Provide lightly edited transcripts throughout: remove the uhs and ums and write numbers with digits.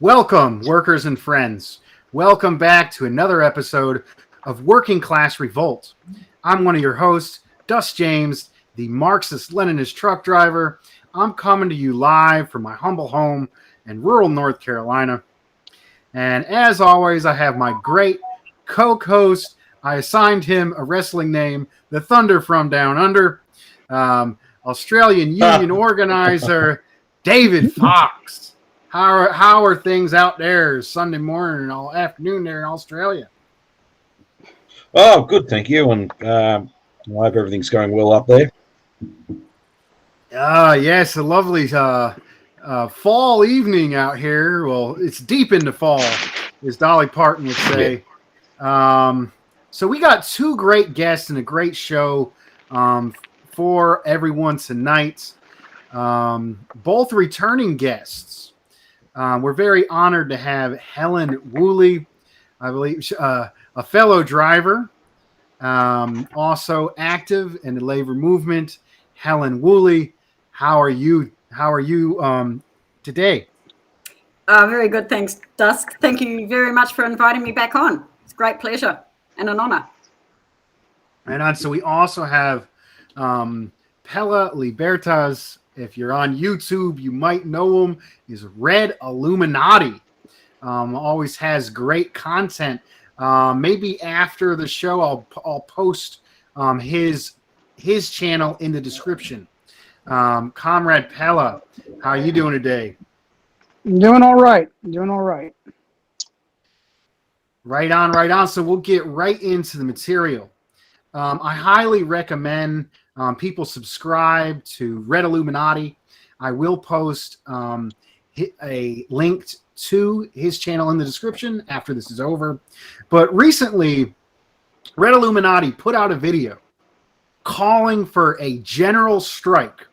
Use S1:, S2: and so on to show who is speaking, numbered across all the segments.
S1: Welcome, workers and friends. Welcome back to another episode of Working Class Revolt. I'm one of your hosts, Dust James, the Marxist-Leninist truck driver. I'm coming to you live from my humble home in rural North Carolina. And as always, I have my great co-host. I assigned him a wrestling name, the Thunder from Down Under, Australian Union organizer, David Fox. How are things out there Sunday morning and all afternoon there in Australia?
S2: Oh, good, thank you, and I hope everything's going well up there.
S1: Yes, a lovely fall evening out here. Well, it's deep into fall, as Dolly Parton would say. Yeah. So we got two great guests and a great show for everyone tonight. Both returning guests. We're very honored to have Helen Whooley, I believe, a fellow driver, also active in the labor movement. Helen Whooley, how are you? Today?
S3: Very good, thanks, Dusk. Thank you very much for inviting me back on. It's a great pleasure and an honor.
S1: And so we also have Pella Libertas. If you're on YouTube, you might know him. He's Red Illuminati. Always has great content. Maybe after the show, I'll post his channel in the description. Comrade Pella, how are you doing today?
S4: Doing all right.
S1: Right on. So we'll get right into the material. I highly recommend people subscribe to Red Illuminati. I will post a link to his channel in the description after this is over. But recently, Red Illuminati put out a video calling for a general strike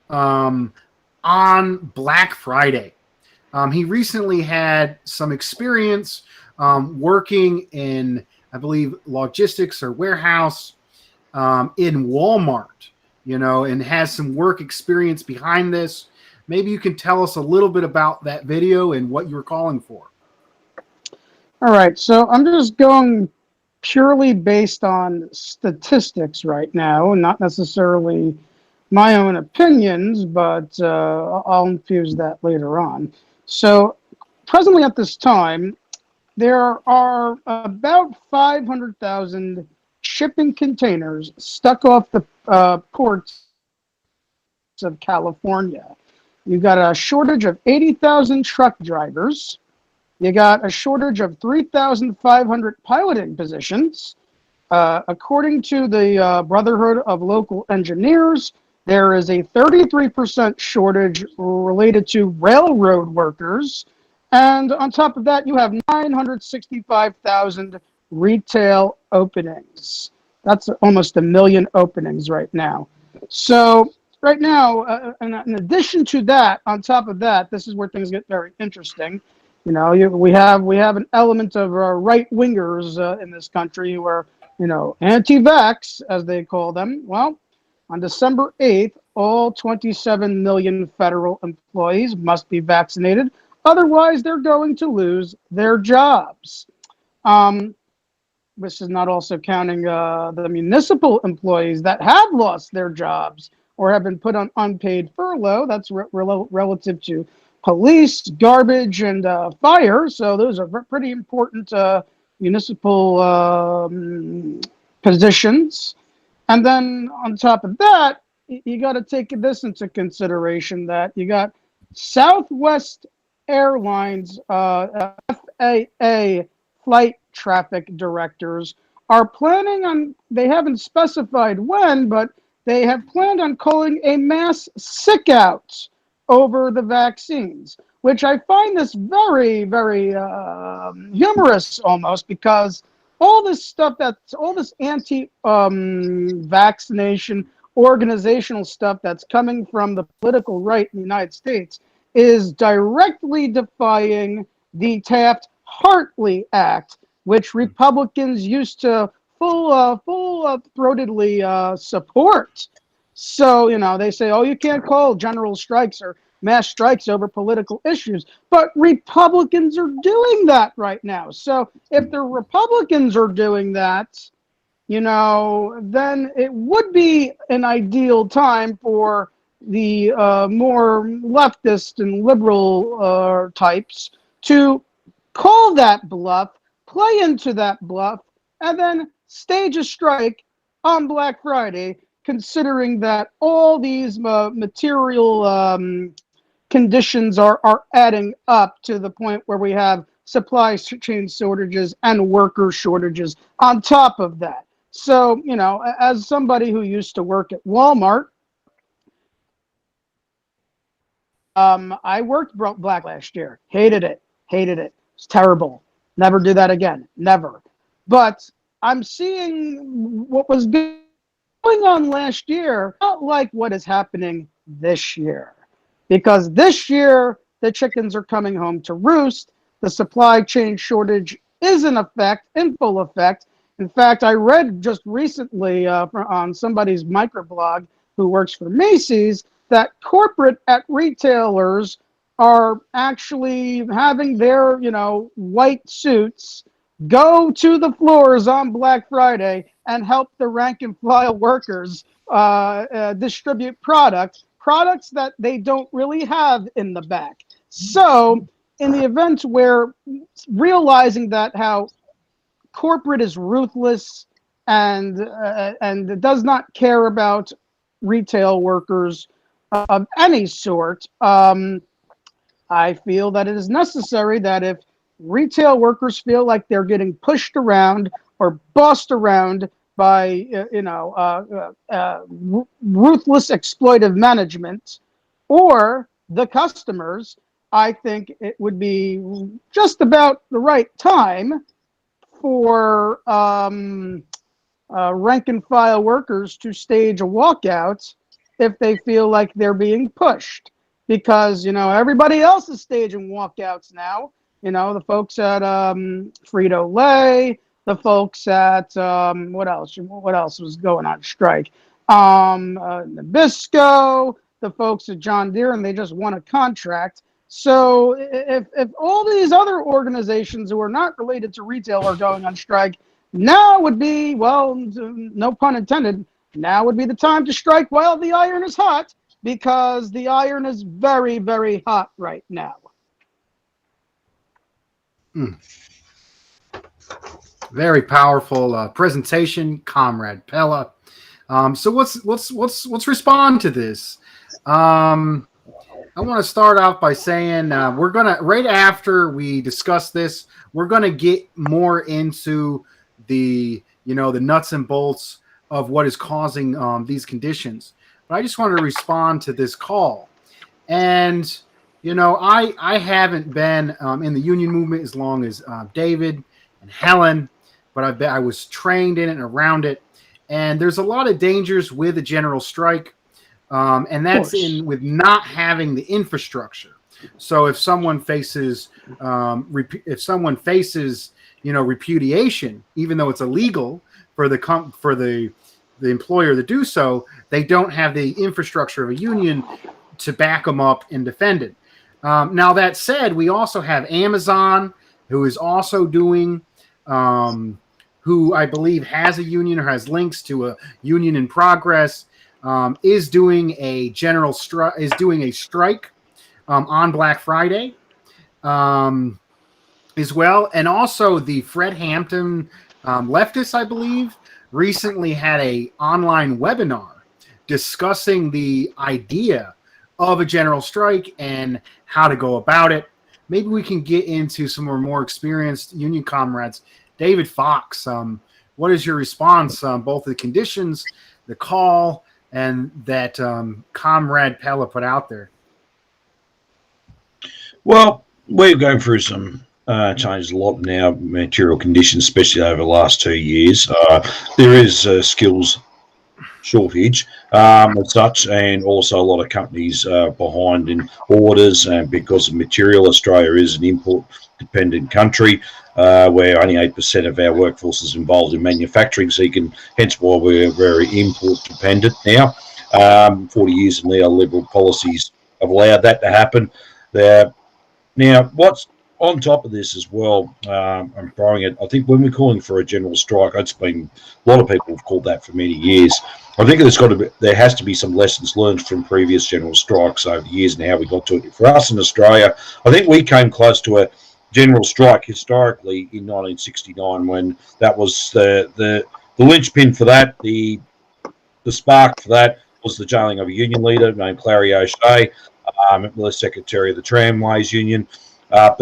S1: on Black Friday. He recently had some experience working in, I believe, logistics or warehouse in Walmart, and has some work experience behind this. Maybe you can tell us a little bit about that video and what you were calling for.
S4: All right, so I'm just going purely based on statistics right now, and not necessarily my own opinions, but I'll infuse that later on. So presently at this time, there are about 500,000 shipping containers stuck off the ports of California. You've got a shortage of 80,000 truck drivers. You got a shortage of 3,500 piloting positions. According to the Brotherhood of Local Engineers, there is a 33% shortage related to railroad workers. And on top of that, you have 965,000 retail openings. That's almost 1 million openings right now. So right now, in addition to that, on top of that, this is where things get very interesting. We have an element of right-wingers in this country who are, anti-vax, as they call them. Well, on December 8th, all 27 million federal employees must be vaccinated. Otherwise, they're going to lose their jobs. This is not also counting the municipal employees that have lost their jobs or have been put on unpaid furlough. That's relative to police, garbage, and fire. So those are pretty important municipal positions. And then on top of that, you got to take this into consideration, that you got Southwest Airlines, FAA flight traffic directors are planning on, they haven't specified when, but they have planned on calling a mass sick out over the vaccines, which I find this very, very humorous almost, because all this anti-vaccination organizational stuff that's coming from the political right in the United States is directly defying the Taft-Hartley Act, which Republicans used to full-throatedly support. So, they say, oh, you can't call general strikes or mass strikes over political issues. But Republicans are doing that right now. So if the Republicans are doing that, then it would be an ideal time for the more leftist and liberal types to call that bluff, play into that bluff, and then stage a strike on Black Friday, considering that all these material conditions are adding up to the point where we have supply chain shortages and worker shortages on top of that. So, as somebody who used to work at Walmart, I worked Black last year. Hated it. It's terrible. Never do that again. Never. But I'm seeing what was going on last year, not like what is happening this year. Because this year, the chickens are coming home to roost. The supply chain shortage is in full effect. In fact, I read just recently on somebody's microblog who works for Macy's that corporate at retailers are actually having their, white suits go to the floors on Black Friday and help the rank and file workers distribute products that they don't really have in the back. So in the event where realizing that how corporate is ruthless and does not care about retail workers of any sort, I feel that it is necessary that if retail workers feel like they're getting pushed around or bossed around by ruthless exploitive management or the customers, I think it would be just about the right time for rank and file workers to stage a walkout if they feel like they're being pushed. Because, everybody else is staging walkouts now. The folks at Frito-Lay, the folks at, what else was going on strike? Nabisco, the folks at John Deere, and they just won a contract. So if all these other organizations who are not related to retail are going on strike, now would be, well, no pun intended, now would be the time to strike while the iron is hot, because the iron is very, very hot right now.
S1: Very powerful presentation, Comrade Pella. So let's respond to this. I want to start off by saying we're gonna, right after we discuss this, we're gonna get more into the the nuts and bolts of what is causing these conditions. But I just wanted to respond to this call, and I haven't been in the union movement as long as David and Helen, but I was trained in it and around it, and there's a lot of dangers with a general strike. And that's with not having the infrastructure. So if someone faces, repudiation, even though it's illegal for the employer to do so, they don't have the infrastructure of a union to back them up and defend it. Now that said, we also have Amazon, who is also doing, who I believe has a union or has links to a union in progress. Is doing a strike on Black Friday as well, and also the Fred Hampton leftists, I believe, recently had a online webinar discussing the idea of a general strike and how to go about it. Maybe we can get into some more experienced union comrades. David Fox, what is your response on both the conditions, the call, and that Comrade Pella put out there?
S2: Well, we're going through some changes a lot now, material conditions, especially over the last 2 years. There is a skills shortage as such, and also a lot of companies behind in orders, and because of material, Australia is an import-dependent country. Where only 8% of our workforce is involved in manufacturing, so hence why we're very import dependent now. 40 years of neoliberal policies have allowed that to happen. Now, what's on top of this as well, I'm throwing it. I think when we're calling for a general strike, it's been a lot of people have called that for many years. I think there has to be some lessons learned from previous general strikes over the years and how we got to it. For us in Australia, I think we came close to a general strike historically in 1969 when that was the linchpin for that. The spark for that was the jailing of a union leader named Clary O'Shea, the secretary of the Tramways Union. But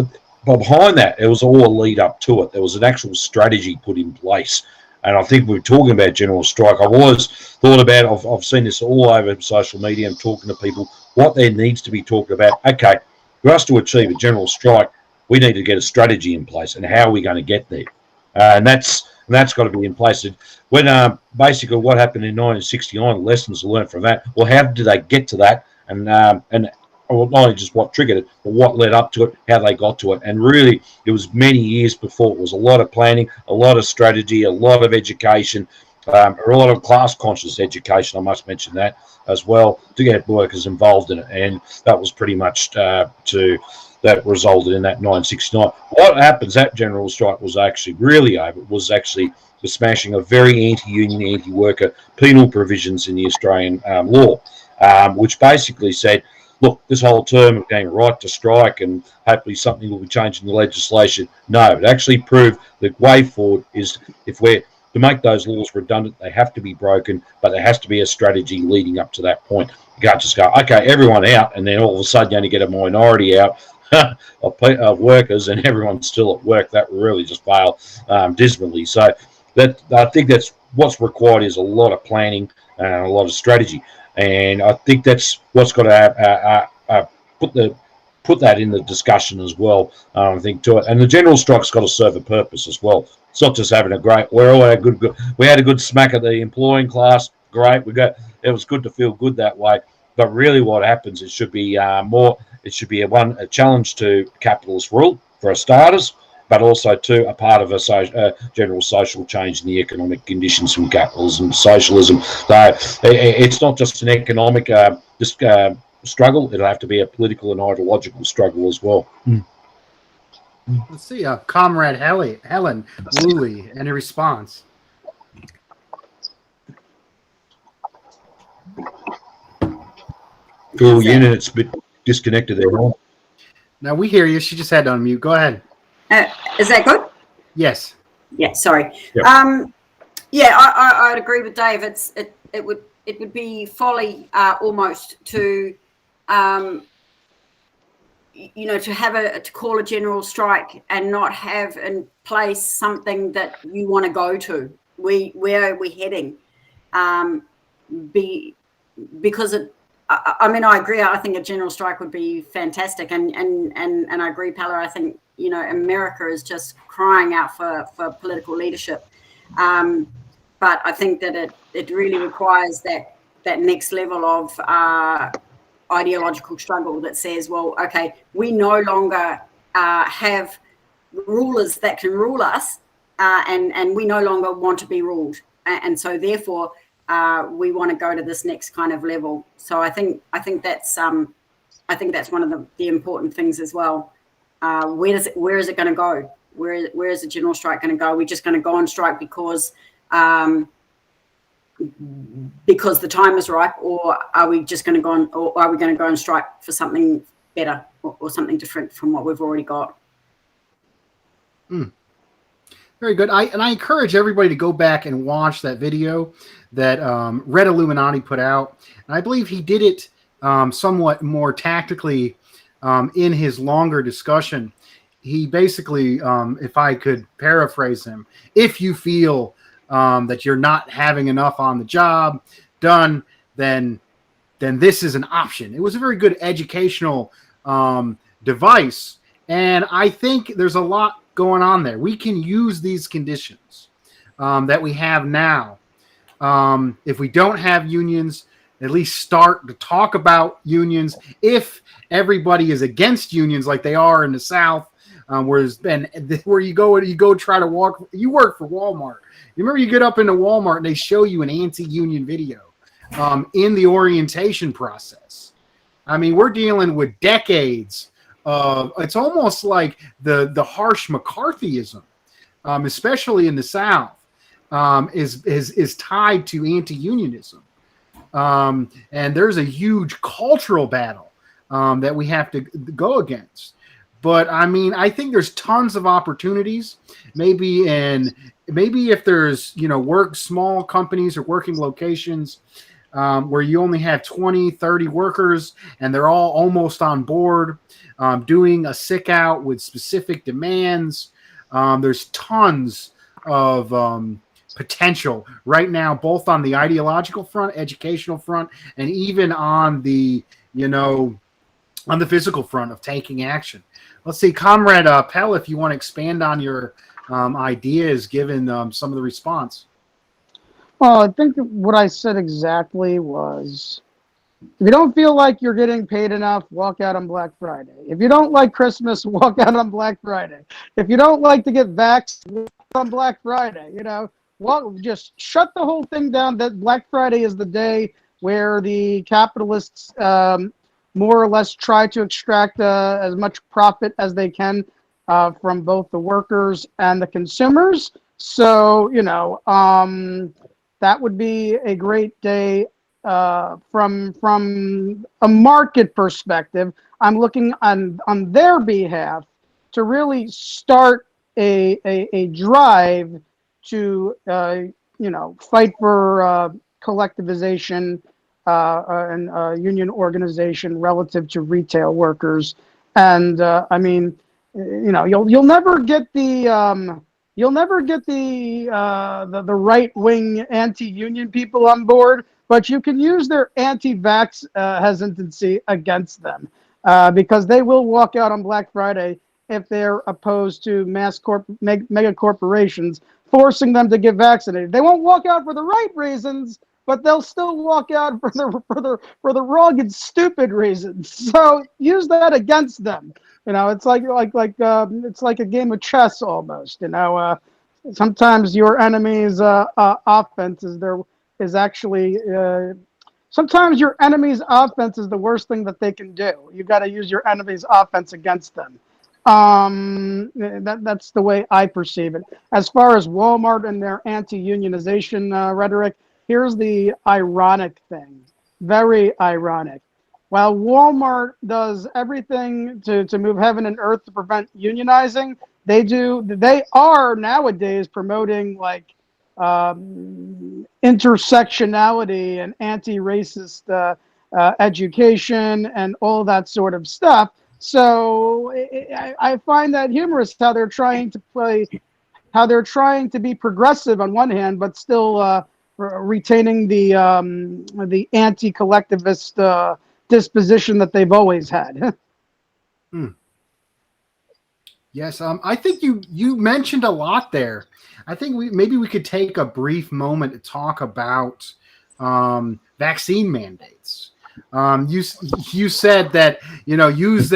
S2: behind that, it was all a lead up to it. There was an actual strategy put in place. And I think we're talking about general strike. I've always thought about, I've seen this all over social media and talking to people, what there needs to be talked about. Okay, for us to achieve a general strike, we need to get a strategy in place. And how are we going to get there? And that's got to be in place. When basically what happened in 1969, lessons learned from that. Well, how did they get to that? And not only just what triggered it, but what led up to it, how they got to it. And really, it was many years before. It was a lot of planning, a lot of strategy, a lot of education, a lot of class-conscious education, I must mention that as well, to get workers involved in it. And that was pretty much that resulted in that 1969. What happens, that general strike was actually really over. It was actually the smashing of very anti-union, anti-worker penal provisions in the Australian law, which basically said, look, this whole term of going right to strike and hopefully something will be changed in the legislation. No, it actually proved the way forward is if we're to make those laws redundant, they have to be broken, but there has to be a strategy leading up to that point. You can't just go, okay, everyone out, and then all of a sudden you only get a minority out of workers and everyone's still at work. That really just failed dismally. So that I think that's what's required is a lot of planning and a lot of strategy. And I think that's what's got to put that in the discussion as well. I think to it, and the general strike's got to serve a purpose as well. It's not just having a great. We had a good smack at the employing class. Great, it was good to feel good that way. But really, what happens? It should be more. It should be a challenge to capitalist rule for starters, but also a part of a general social change in the economic conditions from capitalism to socialism. So it's not just an economic struggle. It'll have to be a political and ideological struggle as well.
S1: Let's see, Comrade Helen, Whooley, any response?
S2: Cool, internet's a bit disconnected there.
S1: Now we hear you. She just had to unmute. Go ahead.
S3: Is that good?
S1: Yes.
S3: Yeah. Sorry.
S2: Yep.
S3: I'd agree with Dave. It would be folly almost to to call a general strike and not have in place something that you want to go to. Where are we heading? Because I agree. I think a general strike would be fantastic, and I agree, Pella. I think America is just crying out for political leadership, but I think that it really requires that next level of ideological struggle that says, well, okay, we no longer have rulers that can rule us, and we no longer want to be ruled, and so therefore we want to go to this next kind of level. So I think that's one of the important things as well. Where is it going to go? Where is the general strike going to go? Are we just going to go on strike because the time is ripe, or are we just going to go on, or are we going to go on strike for something better or something different from what we've already got?
S1: Very good. I encourage everybody to go back and watch that video that Red Illuminati put out. And I believe he did it somewhat more tactically in his longer discussion. He basically, if I could paraphrase him, if you feel that you're not having enough on the job done, then this is an option. It was a very good educational device. And I think there's a lot going on there. We can use these conditions that we have now. If we don't have unions, at least start to talk about unions. If everybody is against unions like they are in the South, where you go try to walk. You work for Walmart. You remember you get up into Walmart and they show you an anti-union video in the orientation process. I mean, we're dealing with decades of. It's almost like the harsh McCarthyism, especially in the South, is tied to anti-unionism, and there's a huge cultural battle that we have to go against. But I mean, I think there's tons of opportunities. Maybe if there's small companies or working locations where you only have 20, 30 workers and they're all almost on board, doing a sick out with specific demands. There's tons of potential right now, both on the ideological front, educational front, and even on the on the physical front of taking action. Let's see, Comrade Pell, if you want to expand on your ideas given some of the response.
S4: Well, I think what I said exactly was, if you don't feel like you're getting paid enough, walk out on Black Friday. If you don't like Christmas, walk out on Black Friday. If you don't like to get vaxxed, walk out on Black Friday. Just shut the whole thing down. That Black Friday is the day where the capitalists more or less try to extract as much profit as they can from both the workers and the consumers. So, that would be a great day from a market perspective. I'm looking on their behalf to really start a drive to fight for collectivization and union organization relative to retail workers. And I mean, you'll never get the right wing anti-union people on board, but you can use their anti-vax hesitancy against them because they will walk out on Black Friday if they're opposed to mega corporations forcing them to get vaccinated. They won't walk out for the right reasons, but they'll still walk out for the wrong and stupid reasons. So use that against them. It's like a game of chess almost. Sometimes your enemy's offense sometimes your enemy's offense is the worst thing that they can do. You got to use your enemy's offense against them. That's the way I perceive it. As far as Walmart and their anti-unionization rhetoric, here's the ironic thing, very ironic. While Walmart does everything to move heaven and earth to prevent unionizing, they are nowadays promoting like intersectionality and anti-racist education and all that sort of stuff. So I find that humorous how they're trying to be progressive on one hand, but still retaining the anti-collectivist disposition that they've always had.
S1: Yes, I think you mentioned a lot there. I think maybe we could take a brief moment to talk about vaccine mandates. You said that use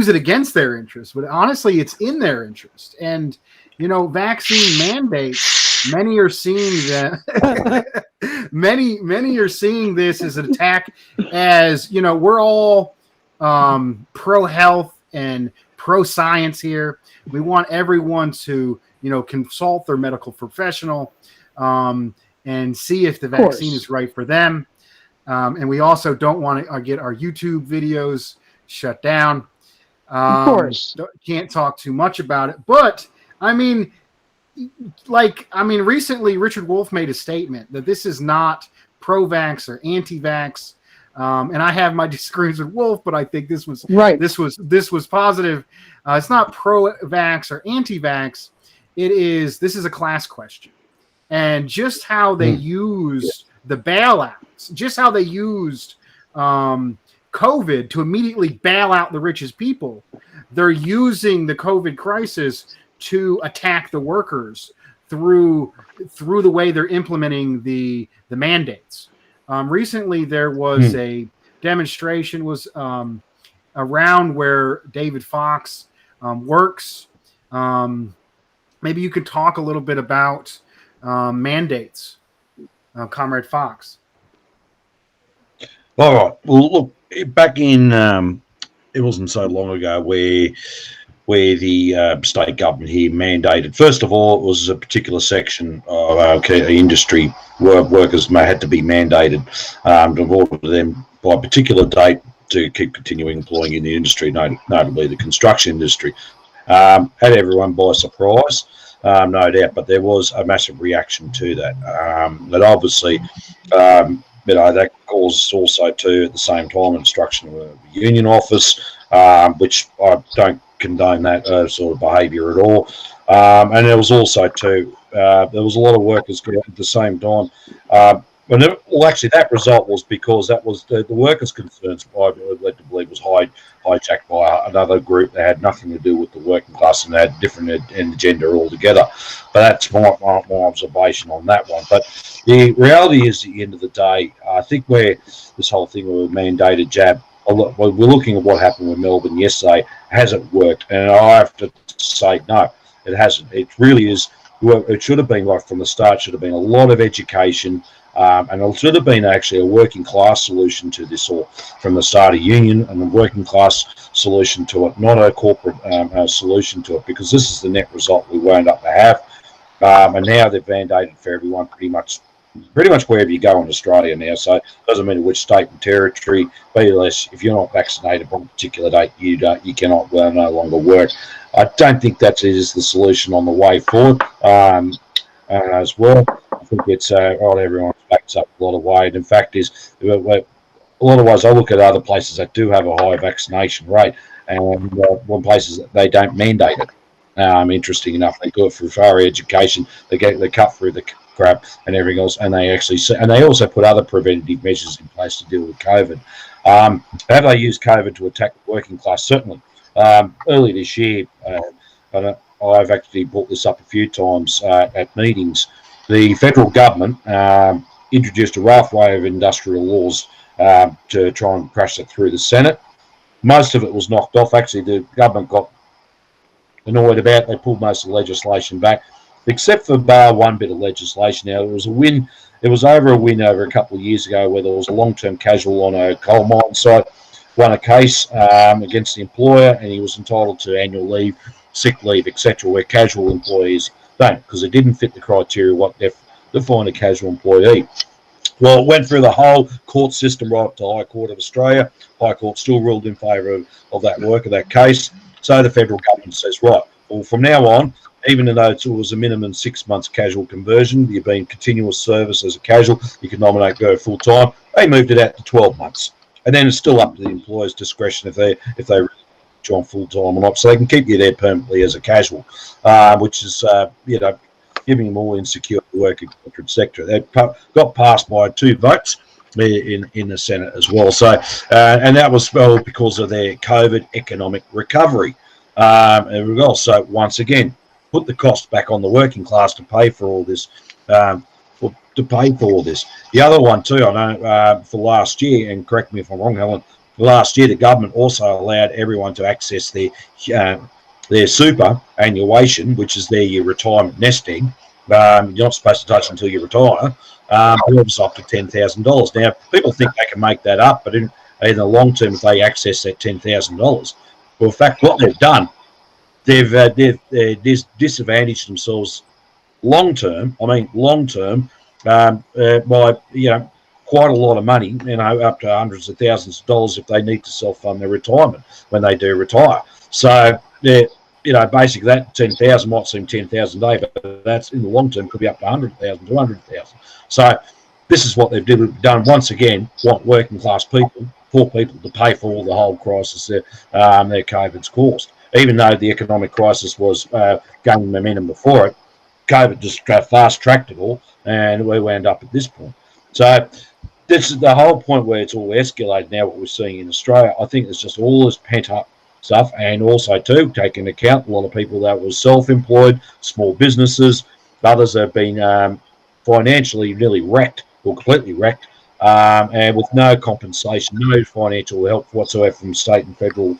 S1: it against their interest, but honestly, it's in their interest. And vaccine mandates, many are seeing that many are seeing this as an attack, as we're all pro health and pro science here. We want everyone to consult their medical professional and see if the vaccine is right for them. And we also don't want to get our YouTube videos shut down.
S4: Of course.
S1: Can't talk too much about it. But, recently Richard Wolff made a statement that this is not pro-vax or anti-vax. And I have my disagreements with Wolff, but I think this was right. This was positive. It's not pro-vax or anti-vax. This is a class question. And just how they used the bailouts, just how they used COVID to immediately bail out the richest people, they're using the COVID crisis to attack the workers through the way they're implementing the mandates. Recently, there was a demonstration around where David Fox works. Maybe you could talk a little bit about mandates, Comrade Fox.
S2: All right. Well, look, back in it wasn't so long ago where the state government here mandated. First of all, it was a particular section of our industry workers had to be mandated to order them by a particular date to keep continuing employing in the industry, notably the construction industry. Had everyone by surprise, no doubt, but there was a massive reaction to that. That obviously, that caused also to, at the same time, instruction of a union office, which I don't condone that sort of behaviour at all. And there was also too, there was a lot of workers at the same time. Actually, that result was because that was the workers' concerns, I led to believe, was hijacked by another group that had nothing to do with the working class and had different agenda altogether. But that's my observation on that one. But the reality is, at the end of the day, I think where this whole thing with a mandated jab, we're looking at what happened with Melbourne yesterday. Has it worked? And I have to say, no, it hasn't. It really is. It should have been right from the start. Should have been a lot of education. And it should have been actually a working class solution to this, or from the start, a union and a working class solution to it, not a corporate solution to it, because this is the net result we wound up to have. And now they've mandated for everyone pretty much wherever you go in Australia now. So it doesn't matter which state and territory, be less, if you're not vaccinated on a particular date, you cannot no longer work. I don't think that is the solution on the way forward as well. I think it's everyone backs up a lot of way. And in fact, is a lot of ways I look at other places that do have a high vaccination rate, and one places that they don't mandate it. Interesting enough, they go for far education. They cut through the crap and everything else, and they also put other preventative measures in place to deal with COVID. Have they used COVID to attack the working class? Certainly. Early this year, I've actually brought this up a few times at meetings. The federal government introduced a raft way of industrial laws to try and crash it through the Senate. Most of it was knocked off. Actually, the government got annoyed about it. They pulled most of the legislation back, except for one bit of legislation. Now, there was a win. It was over a couple of years ago where there was a long-term casual on a coal mine site, won a case against the employer, and he was entitled to annual leave, sick leave, etc., where casual employees don't, because it didn't fit the criteria what they define a casual employee. Well, it went through the whole court system right up to High Court of Australia. High Court still ruled in favour of that work, of that case. So the federal government says, right, well, from now on, even though it was a minimum 6 months casual conversion, you've been continuous service as a casual, you can nominate go full time. They moved it out to 12 months. And then it's still up to the employer's discretion if they really join full time or not. So they can keep you there permanently as a casual, which is giving them all insecure work in the corporate sector. They got passed by 2 votes in the Senate as well. So and that was because of their COVID economic recovery. So once again, put the cost back on the working class to pay for all this. The other one too, I know for last year, and correct me if I'm wrong, Helen, last year the government also allowed everyone to access their superannuation, which is their retirement nest egg. You're not supposed to touch until you retire. It was up to $10,000. Now, people think they can make that up, but in the long term, if they access that $10,000, well, in fact, what they've done, they've disadvantaged themselves long term. By quite a lot of money, up to hundreds of thousands of dollars if they need to self-fund their retirement when they do retire. So basically that 10,000 might seem 10,000 a day, but that's in the long term could be up to 100,000, 200,000. So this is what they've done once again. Want working class people, poor people, to pay for all the whole crisis their COVID's caused. Even though the economic crisis was gaining momentum before it, COVID just fast-tracked it all, and we wound up at this point. So this is the whole point where it's all escalated now, what we're seeing in Australia. I think it's just all this pent-up stuff, and also, too, take into account a lot of people that were self-employed, small businesses. Others have been financially nearly wrecked, or completely wrecked, and with no compensation, no financial help whatsoever from state and federal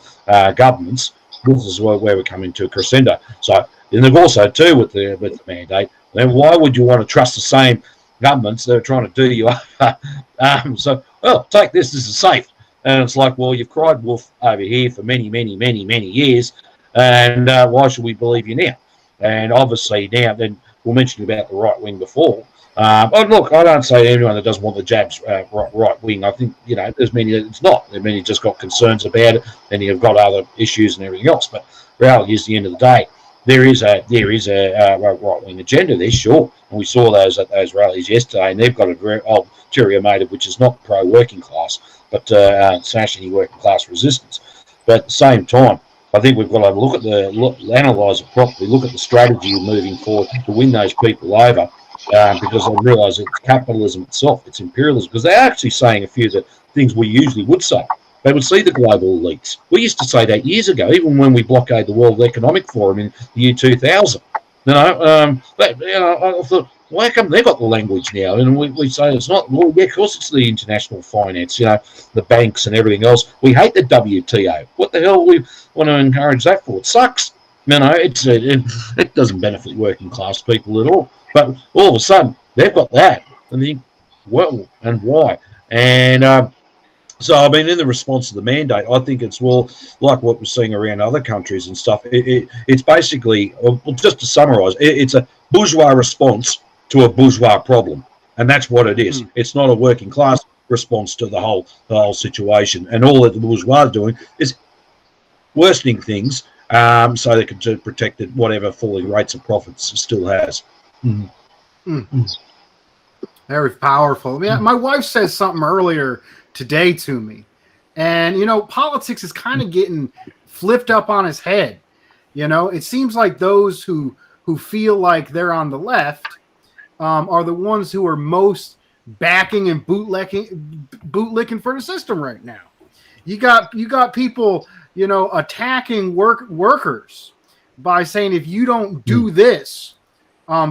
S2: governments. This is where we're coming to a crescendo. So, and they've also too with the mandate. Then why would you want to trust the same governments that are trying to do you up? So oh, take this is safe. And it's like, well, you've cried wolf over here for many, many, many, many years, and why should we believe you now? And obviously now, then we'll mention about the right wing before. But look, I don't say to anyone that doesn't want the jabs right wing. I think, there's many that it's not. There's many just got concerns about it, and you've got other issues and everything else. But reality is, at the end of the day, there is a right wing agenda there, sure. And we saw those at those rallies yesterday, and they've got a very ulterior motive, which is not pro working class, but smashing working class resistance. But at the same time, I think we've got to analyse it properly, look at the strategy moving forward to win those people over, because I realise it's capitalism itself, it's imperialism, because they're actually saying a few of the things we usually would say. They would see the global elites. We used to say that years ago, even when we blockaded the World Economic Forum in the year 2000. I thought, well, how come they got the language now? And we say it's not. Well, yeah, of course it's the international finance, the banks and everything else. We hate the WTO. What the hell we want to encourage that for? It sucks. It doesn't benefit working class people at all. But all of a sudden, they've got that. And they think, well, and why? And so, I mean, in the response to the mandate, I think it's, well, like what we're seeing around other countries and stuff, it's basically, well, just to summarise, it's a bourgeois response to a bourgeois problem. And that's what it is. It's not a working class response to the whole situation. And all that the bourgeois are doing is worsening things so they can protect whatever falling rates of profits it still has.
S1: Very powerful. Yeah, my wife says something earlier today to me, and politics is kind of getting flipped up on his head. It seems like those who feel like they're on the left are the ones who are most backing and bootlicking for the system right now. You got people attacking workers by saying, if you don't do this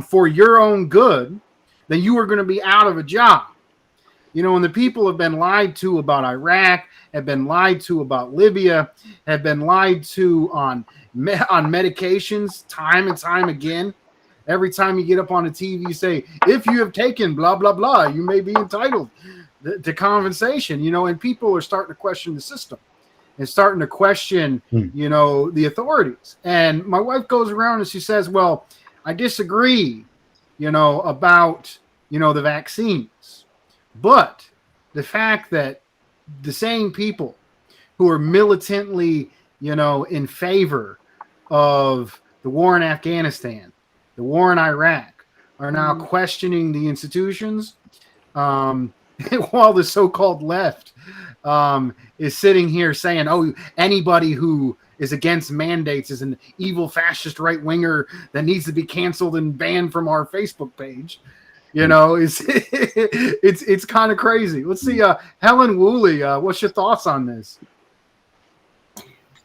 S1: for your own good, then you are going to be out of a job. And the people have been lied to about Iraq, have been lied to about Libya, have been lied to on medications time and time again. Every time you get up on the TV, you say, if you have taken blah, blah, blah, you may be entitled to compensation, and people are starting to question the system and starting to question, the authorities. And my wife goes around and she says, well, I disagree, about, the vaccines. But the fact that the same people who are militantly, in favor of the war in Afghanistan, the war in Iraq, are now questioning the institutions, while the so-called left is sitting here saying, oh, anybody who is against mandates is an evil fascist right-winger that needs to be canceled and banned from our Facebook page. It's kind of crazy. Let's see, Helen Whooley, what's your thoughts on this?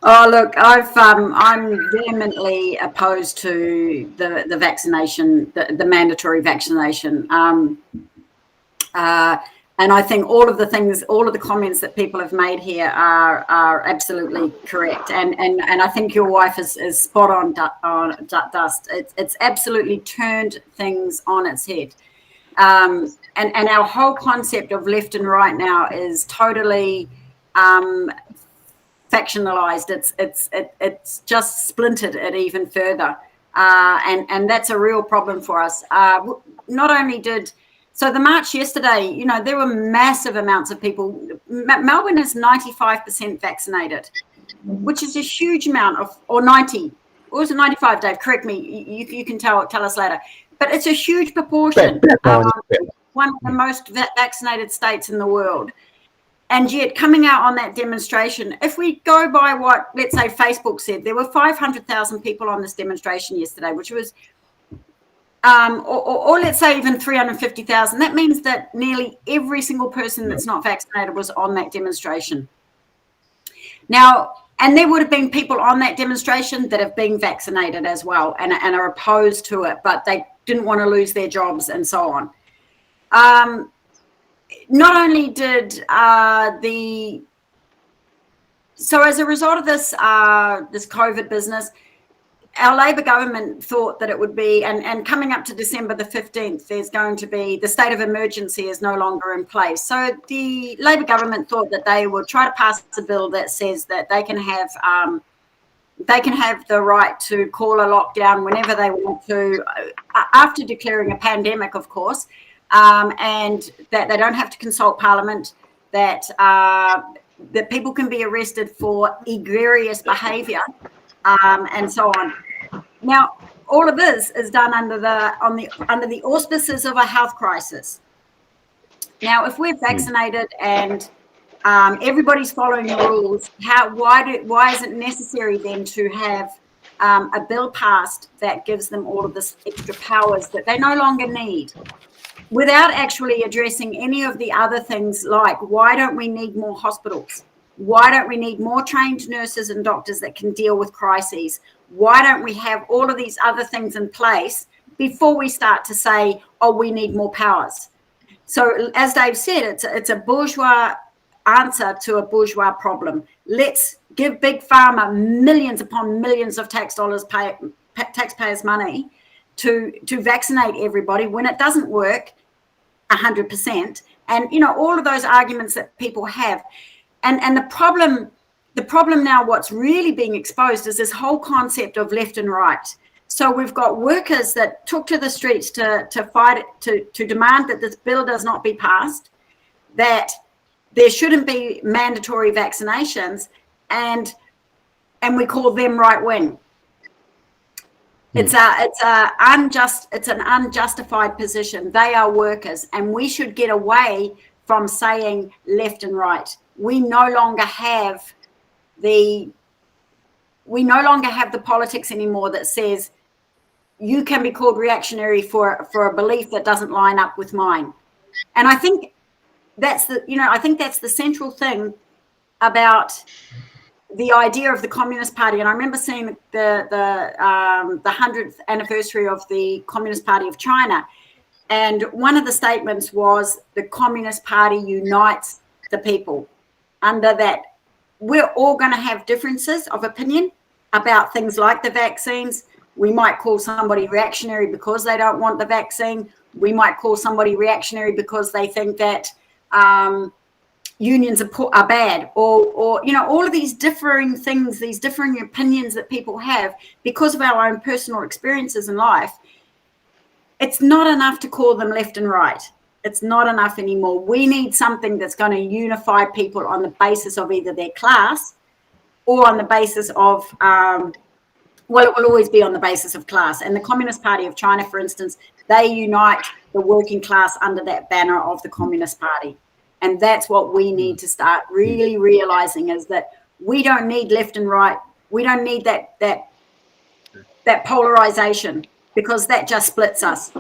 S3: Oh, look, I'm vehemently opposed to the vaccination, the mandatory vaccination. And I think all of the comments that people have made here are absolutely correct. And I think your wife is spot on, Dust. It's absolutely turned things on its head. And our whole concept of left and right now is totally factionalized. It's just splintered it even further, and that's a real problem for us. Not only so the march yesterday, there were massive amounts of people. Melbourne is 95% vaccinated, which is a huge amount or 90. Or was it 95, Dave? Correct me. You can tell us later. But it's a huge proportion. One of the most vaccinated states in the world. And yet coming out on that demonstration, if we go by what, let's say, Facebook said, there were 500,000 people on this demonstration yesterday, which was, or let's say even 350,000. That means that nearly every single person that's not vaccinated was on that demonstration. Now, and there would have been people on that demonstration that have been vaccinated as well and are opposed to it, but they didn't want to lose their jobs and so on. Not only did so as a result of this this COVID business, our Labor government thought that it would be, and coming up to December the 15th, there's going to be, the state of emergency is no longer in place. So the Labor government thought that they would try to pass a bill that says that they can have the right to call a lockdown whenever they want to, after declaring a pandemic, of course, and that they don't have to consult Parliament, that people can be arrested for egregious behaviour, and so on. Now, all of this is done under the auspices of a health crisis. Now, if we're vaccinated and everybody's following the rules, why is it necessary then to have a bill passed that gives them all of this extra powers that they no longer need, without actually addressing any of the other things, like why don't we need more hospitals? Why don't we need more trained nurses and doctors that can deal with crises? Why don't we have all of these other things in place before we start to say, oh, we need more powers? So as Dave said, it's a bourgeois answer to a bourgeois problem. Let's give Big Pharma millions upon millions of taxpayers' money to vaccinate everybody when it doesn't work 100%. And, you know, all of those arguments that people have. And the problem now, what's really being exposed is this whole concept of left and right. So we've got workers that took to the streets to fight it, to demand that this bill does not be passed, that there shouldn't be mandatory vaccinations, and we call them right wing. It's an unjustified position. They are workers, and we should get away from saying left and right. We no longer have the politics anymore that says you can be called reactionary for a belief that doesn't line up with mine. And I think that's the central thing about the idea of the Communist Party. And I remember seeing the 100th anniversary of the Communist Party of China, and one of the statements was the Communist Party unites the people. Under that, we're all going to have differences of opinion about things like the vaccines. We might call somebody reactionary because they don't want the vaccine. We might call somebody reactionary because they think that unions are bad, or you know, all of these differing things, these differing opinions that people have because of our own personal experiences in life. It's not enough to call them left and right. It's not enough anymore. We need something that's going to unify people on the basis of either their class or on the basis of, it will always be on the basis of class. And the Communist Party of China, for instance, they unite the working class under that banner of the Communist Party. And that's what we need to start really realizing, is that we don't need left and right. We don't need that polarization, because that just splits us.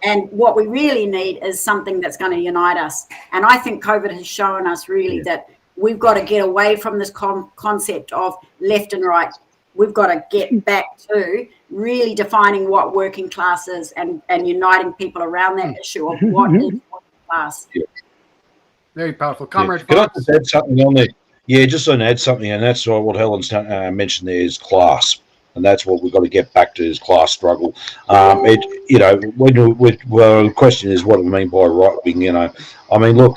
S3: And what we really need is something that's going to unite us. And I think COVID has shown us really that we've got to get away from this concept of left and right. We've got to get back to really defining what working class is, and uniting people around that issue of what is working class.
S2: Yeah.
S1: Very powerful. Comrade
S2: Can I
S1: Fox?
S2: just add something on there? Yeah, just to add something, and that's what Helen's mentioned there is class. And that's what we've got to get back to, is class struggle. The question is, what do we mean by right wing? You know, I mean, look,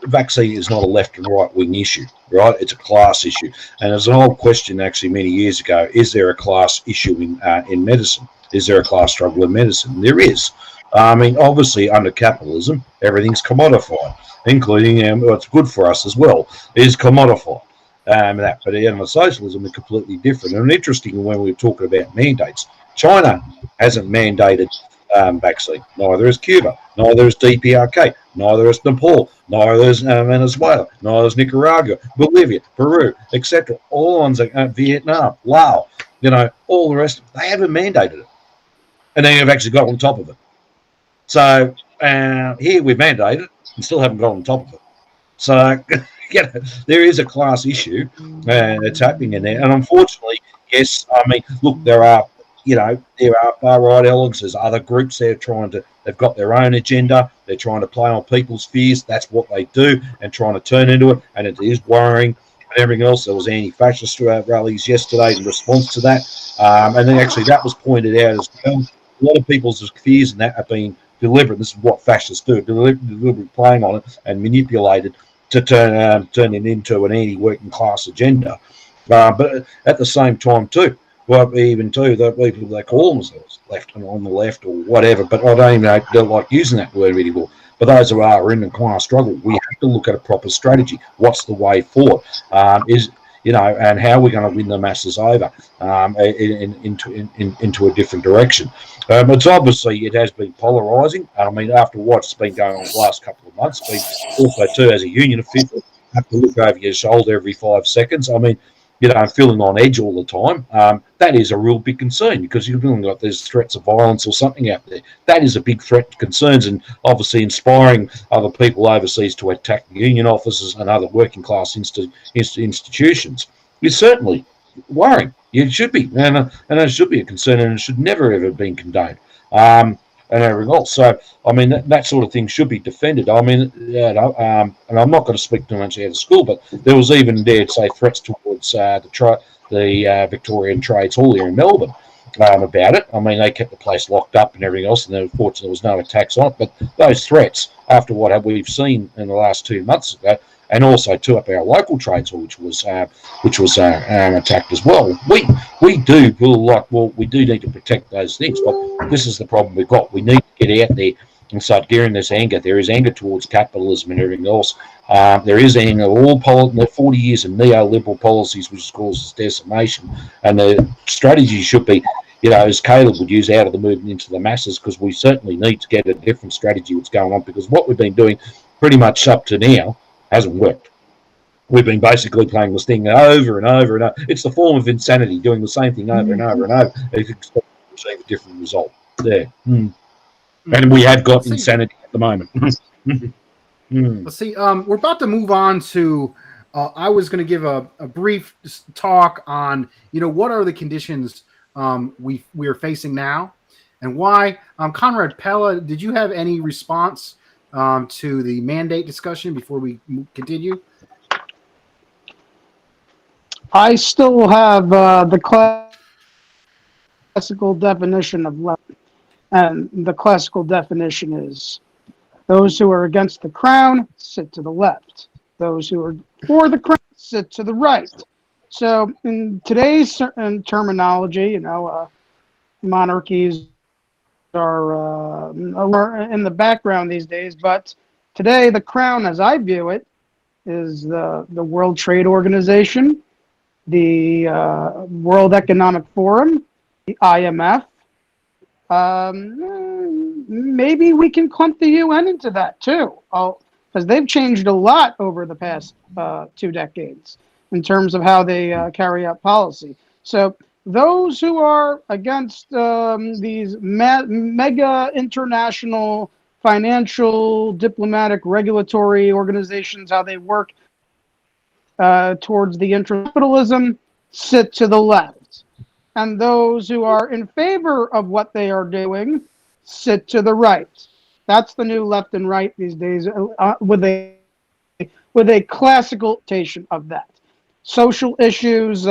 S2: vaccine is not a left and right wing issue, right? It's a class issue. And there's an old question actually many years ago: is there a class issue in medicine? Is there a class struggle in medicine? There is. I mean, obviously, under capitalism, everything's commodified, including what's good for us as well is commodified. But in socialism, is completely different. And interesting, when we're talking about mandates, China hasn't mandated vaccine. Neither is Cuba. Neither is DPRK. Neither is Nepal. Neither is Venezuela. Neither is Nicaragua, Bolivia, Peru, etc. All the ones that Vietnam, Laos, all the rest. They haven't mandated it, and then you've actually got on top of it. So here we've mandated it and still haven't got on top of it. So. There is a class issue that's happening in there, and unfortunately, yes. I mean, look, there are far right elements. There's other groups there they've got their own agenda. They're trying to play on people's fears. That's what they do, and trying to turn into it. And it is worrying. and everything else. There was anti-fascist rallies yesterday in response to that, and then actually that was pointed out as well. A lot of people's fears and that have been deliberate. This is what fascists do: deliberately playing on it and manipulated to turn it into an anti-working class agenda. But at the same time, too, well, even too, the people they call themselves left and on the left or whatever, but I don't even don't like using that word anymore. But those who are in the class struggle, we have to look at a proper strategy. What's the way forward? And how we're going to win the masses over into a different direction. It's obviously it has been polarising. I mean, after what's been going on the last couple of months, also too as a union official, have to look over your shoulder every 5 seconds. I mean, feeling on edge all the time. That is a real big concern because you're feeling like there's threats of violence or something out there. That is a big threat to concerns, and obviously inspiring other people overseas to attack union offices and other working class institutions is certainly worrying. It should be, and it should be a concern, and it should never ever been condoned. And everything else. So, I mean, that sort of thing should be defended. I mean, and I'm not going to speak too much out of school, but there was even, dare say, threats towards the Victorian Trades Hall here in Melbourne about it. I mean, they kept the place locked up and everything else, and unfortunately there was no attacks on it. But those threats, after what we've seen in the last 2 months ago, and also too up our local trades hall, which was attacked as well. We do feel like, well, we do need to protect those things, but this is the problem we've got. We need to get out there and start gearing this anger. There is anger towards capitalism and everything else. There is anger. All 40 years of neoliberal policies, which causes decimation, and the strategy should be, as Caleb would use, out of the movement into the masses, because we certainly need to get a different strategy what's going on, because what we've been doing pretty much up to now hasn't worked. We've been basically playing this thing over and over and over. It's the form of insanity, doing the same thing over and over and over. You can expect to achieve a different result there. And we have got insanity at the moment.
S1: Let's see. We're about to move on to. I was going to give a brief talk on, what are the conditions we are facing now, and why. Conrad Pella, did you have any response to the mandate discussion before we continue?
S4: I still have the classical definition of left, and the classical definition is those who are against the crown sit to the left. Those who are for the crown sit to the right. So in today's terminology, monarchies are in the background these days, but today the crown, as I view it, is the World Trade Organization, the World Economic Forum, the IMF. Maybe we can clump the UN into that too, because they've changed a lot over the past 2 decades in terms of how they carry out policy. So those who are against these mega international financial, diplomatic, regulatory organizations, how they work towards the interest of capitalism, sit to the left. And those who are in favor of what they are doing sit to the right. That's the new left and right these days, with a classical notation of that. Social issues,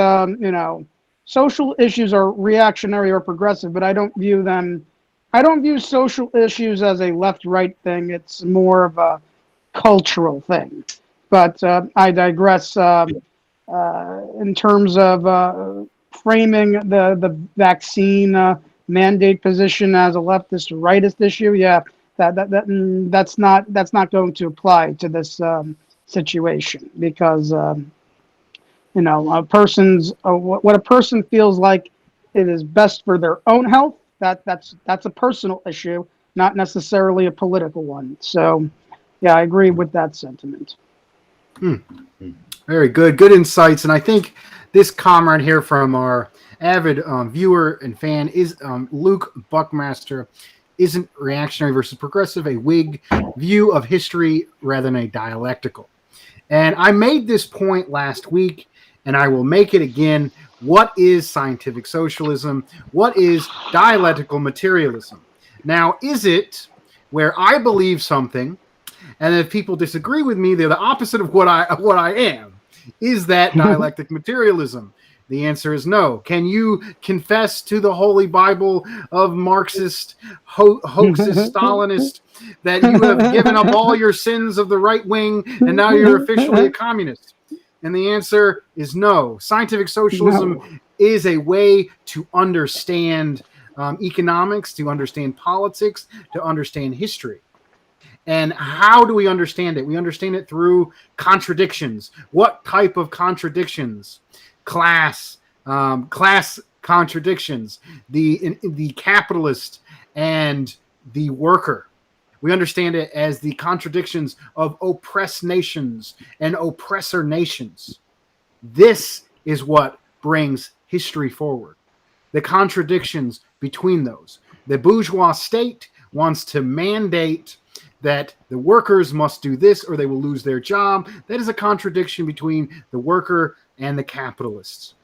S4: social issues are reactionary or progressive, but I don't view social issues as a left-right thing. It's more of a cultural thing. But I digress in terms of framing the vaccine mandate position as a leftist or rightist issue. Yeah, that's not going to apply to this situation, because a person's what a person feels like it is best for their own health, that's a personal issue, not necessarily a political one. So yeah, I agree with that sentiment.
S1: Very good insights. And I think this comrade here from our avid viewer and fan is Luke Buckmaster. Isn't reactionary versus progressive a Whig view of history rather than a dialectical? And I made this point last week, and I will make it again. What is scientific socialism? What is dialectical materialism? Now, is it where I believe something, and if people disagree with me, they're the opposite of what I am? Is that dialectic materialism? The answer is no. Can you confess to the Holy Bible of Marxist, hoaxist, Stalinist that you have given up all your sins of the right wing and now you're officially a communist? And the answer is no. Scientific socialism is a way to understand economics, to understand politics, to understand history. And how do we understand it? We understand it through contradictions. What type of contradictions? Class contradictions. The capitalist and the worker. We understand it as the contradictions of oppressed nations and oppressor nations. This is what brings history forward. The contradictions between those. The bourgeois state wants to mandate that the workers must do this or they will lose their job. That is a contradiction between the worker and the capitalists.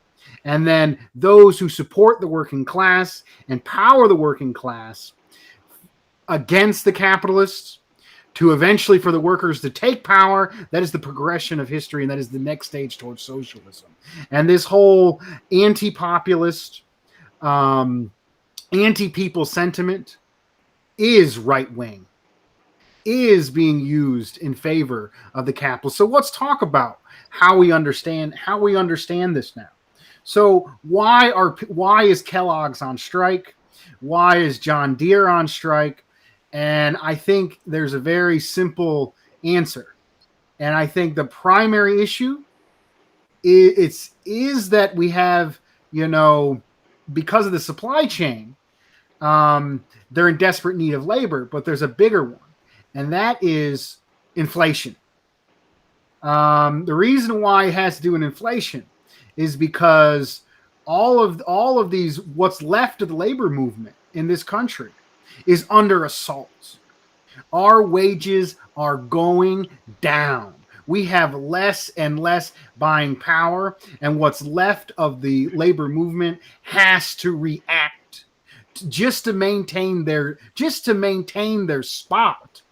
S1: And then those who support the working class, empower the working class against the capitalists, to eventually for the workers to take power. That is the progression of history, and that is the next stage towards socialism. And this whole anti-populist, anti-people sentiment is right-wing, is being used in favor of the capitalists. So let's talk about how we understand this now. So why is Kellogg's on strike? Why is John Deere on strike? And I think there's a very simple answer. And I think the primary issue is that we have, because of the supply chain, they're in desperate need of labor, but there's a bigger one, and that is inflation. The reason why it has to do with inflation is because all of these, what's left of the labor movement in this country is under assault. Our wages are going down. We have less and less buying power, and what's left of the labor movement has to react just to maintain their spot,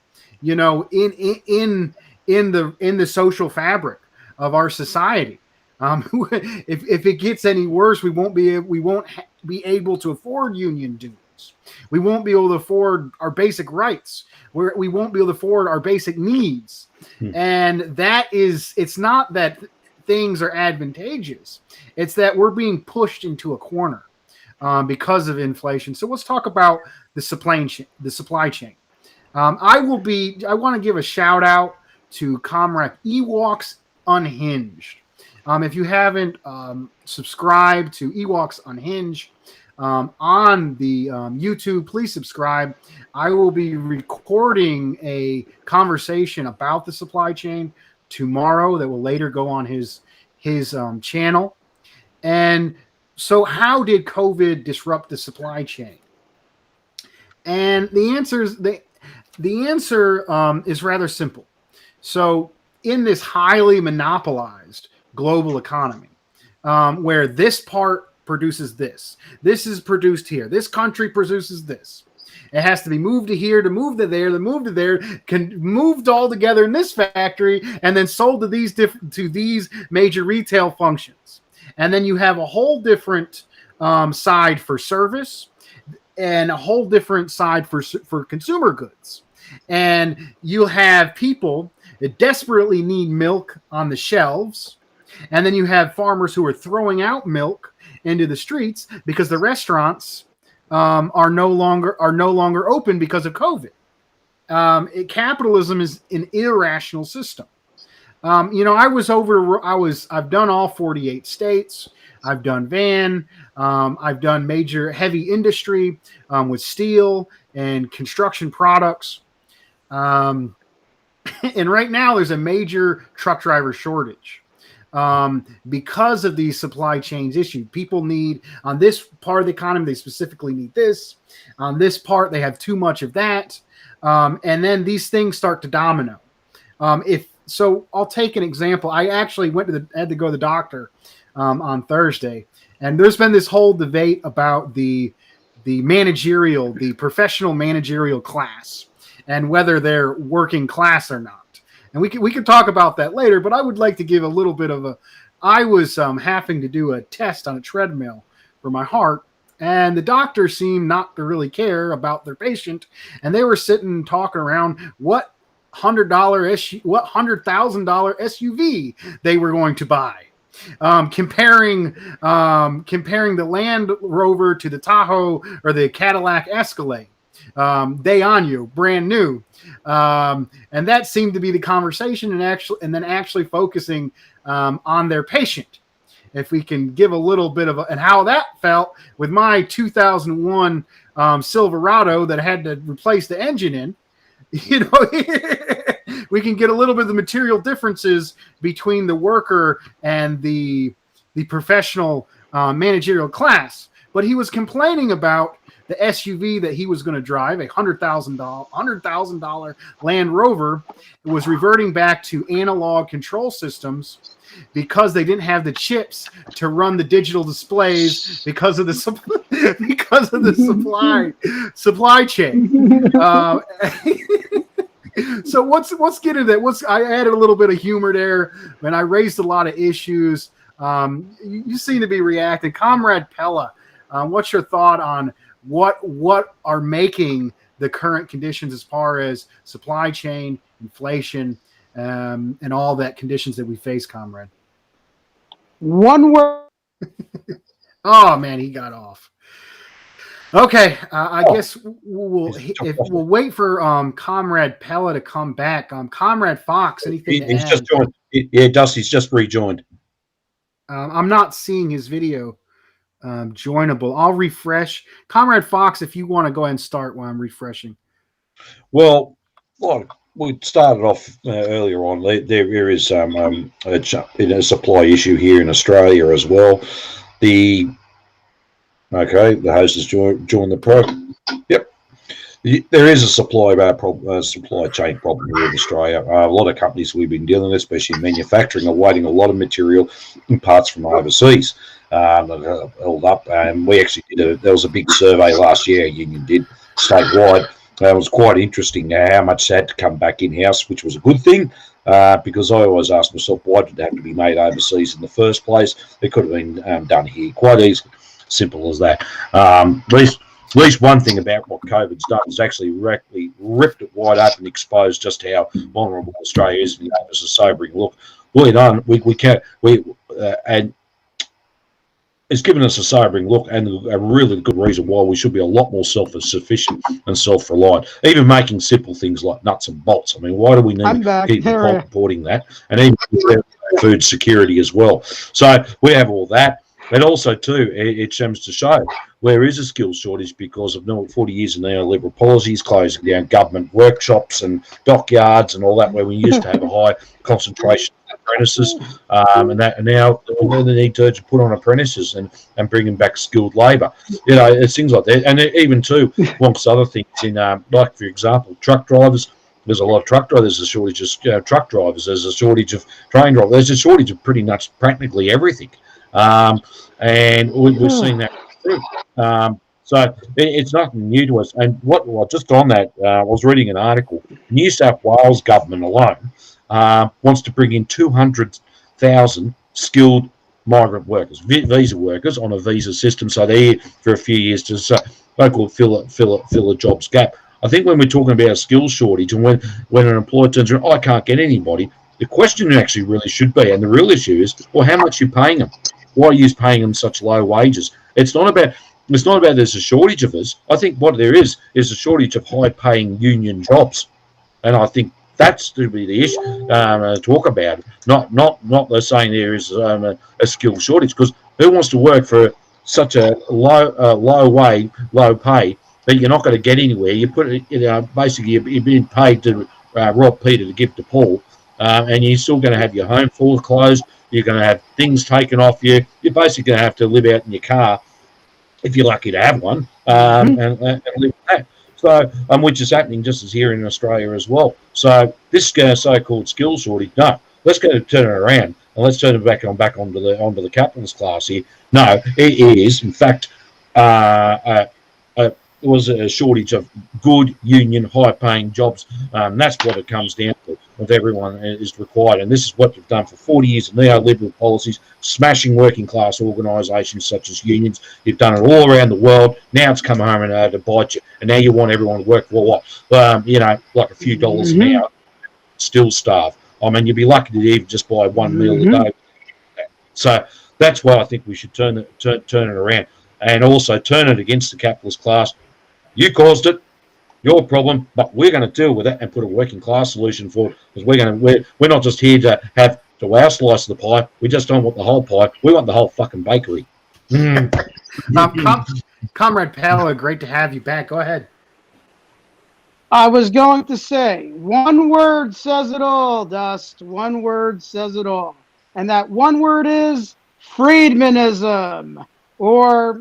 S1: in the social fabric of our society. If it gets any worse, we won't be able to afford union dues. We won't be able to afford our basic rights. We won't be able to afford our basic needs. And it's not that things are advantageous. It's that we're being pushed into a corner because of inflation. So let's talk about the supply chain. I want to give a shout out to Comrade Ewoks Unhinged. If you haven't subscribed to Ewoks Unhinged on the YouTube, please subscribe. I will be recording a conversation about the supply chain tomorrow that will later go on his channel. And so how did COVID disrupt the supply chain? And the answer is rather simple. So in this highly monopolized global economy, where this part produces this is produced here, this country produces this, it has to be moved to here, to move to there, to move to there, moved all together in this factory, and then sold to these major retail functions. And then you have a whole different side for service, and a whole different side for consumer goods. And you'll have people that desperately need milk on the shelves, and then you have farmers who are throwing out milk into the streets because the restaurants are no longer open because of COVID. Capitalism is an irrational system. I've done all 48 states. I've done van. I've done major heavy industry with steel and construction products. And right now there's a major truck driver shortage. Because of these supply chains issue. People need, on this part of the economy, they specifically need this. On this part, they have too much of that. And then these things start to domino. So I'll take an example. I actually had to go to the doctor on Thursday, and there's been this whole debate about the professional managerial class and whether they're working class or not. and we can talk about that later. But I would like to give a little bit of a. I was having to do a test on a treadmill for my heart, and the doctor seemed not to really care about their patient, and they were sitting talking around what $100,000 SUV they were going to buy. Comparing the Land Rover to the Tahoe or the Cadillac Escalade, day on you, brand new, and that seemed to be the conversation, and then actually focusing on their patient. If we can give a little bit of and how that felt with my 2001 Silverado that I had to replace the engine in, we can get a little bit of the material differences between the worker and the professional managerial class. But he was complaining about the SUV that he was going to drive, a $100,000 Land Rover. It was reverting back to analog control systems because they didn't have the chips to run the digital displays because of the supply chain. So let's get into that. I added a little bit of humor there, and I raised a lot of issues. You seem to be reacting, Comrade Pella. What's your thought on what are making the current conditions as far as supply chain, inflation, and all that conditions that we face, Comrade?
S4: One word.
S1: Oh man, he got off. Okay, I guess we'll wait for Comrade Pella to come back. Comrade Fox, anything to add?
S2: Just joined. Yeah, Dusty's just rejoined.
S1: I'm not seeing his video joinable. I'll refresh. Comrade Fox, if you want to go ahead and start while I'm refreshing.
S2: Well, we started off earlier on. There is a supply issue here in Australia as well. The host has joined the pro. Yep, there is a supply chain problem here in Australia. A lot of companies we've been dealing with, especially in manufacturing, are waiting a lot of material and parts from overseas that are held up. And we actually there was a big survey last year, Union did statewide. It was quite interesting how much had to come back in-house, which was a good thing, because I always ask myself, why did it have to be made overseas in the first place? It could have been done here quite easily. Simple as that. At least one thing about what COVID's done is actually ripped it wide open and exposed just how vulnerable Australia is, and gave us a sobering look. And it's given us a sobering look and a really good reason why we should be a lot more self-sufficient and self-reliant. Even making simple things like nuts and bolts. I mean, why do we need people importing that? And even food security as well. So we have all that. And also, too, it seems to show where is a skills shortage because of 40 years of neoliberal policies, closing down government workshops and dockyards and all that, where we used to have a high concentration of apprentices, and now the need to put on apprentices and bringing back skilled labour. It's things like that. And even, too, amongst other things, like, for example, truck drivers. There's a lot of truck drivers. There's a shortage of truck drivers. There's a shortage of train drivers. There's a shortage of pretty much practically everything. And we've seen that through. So it's nothing new to us. And just on that, I was reading an article. New South Wales government alone wants to bring in 200,000 skilled migrant workers, visa workers on a visa system. So they're here for a few years to so-called fill a jobs gap. I think when we're talking about a skills shortage and when an employer turns around, I can't get anybody, the question actually really should be, and the real issue is, well, how much are you paying them? Why are you paying them such low wages? It's not about there's a shortage of us. I think what there is a shortage of high-paying union jobs, and I think that's to be the issue. Talk about it. Not they're saying there is a skill shortage, because who wants to work for such a low pay that you're not going to get anywhere? You put it, basically you're being paid to rob Peter to give to Paul, and you're still going to have your home full of clothes. You're going to have things taken off you. You're basically going to have to live out in your car, if you're lucky to have one, and live with that. So, which is happening just as here in Australia as well. So this so-called skills shortage, no, let's go turn it around and let's turn it back onto the capitalist class here. No, it is in fact it was a shortage of good union, high-paying jobs. That's what it comes down to. of everyone is required. And this is what you've done for 40 years of neoliberal policies, smashing working class organisations such as unions. You've done it all around the world. Now it's come home and to bite you. And now you want everyone to work for what? Like a few dollars an hour, still starve. I mean, you'd be lucky to even just buy one meal a day. So that's why I think we should turn it around, and also turn it against the capitalist class. You caused it, your problem, but we're going to deal with it and put a working class solution for it, because we're not just here to have our slice of the pie. We just don't want the whole pie. We want the whole fucking bakery.
S1: Comrade Pella, great to have you back. Go ahead.
S4: I was going to say, one word says it all, Dust. One word says it all. And that one word is Friedmanism, or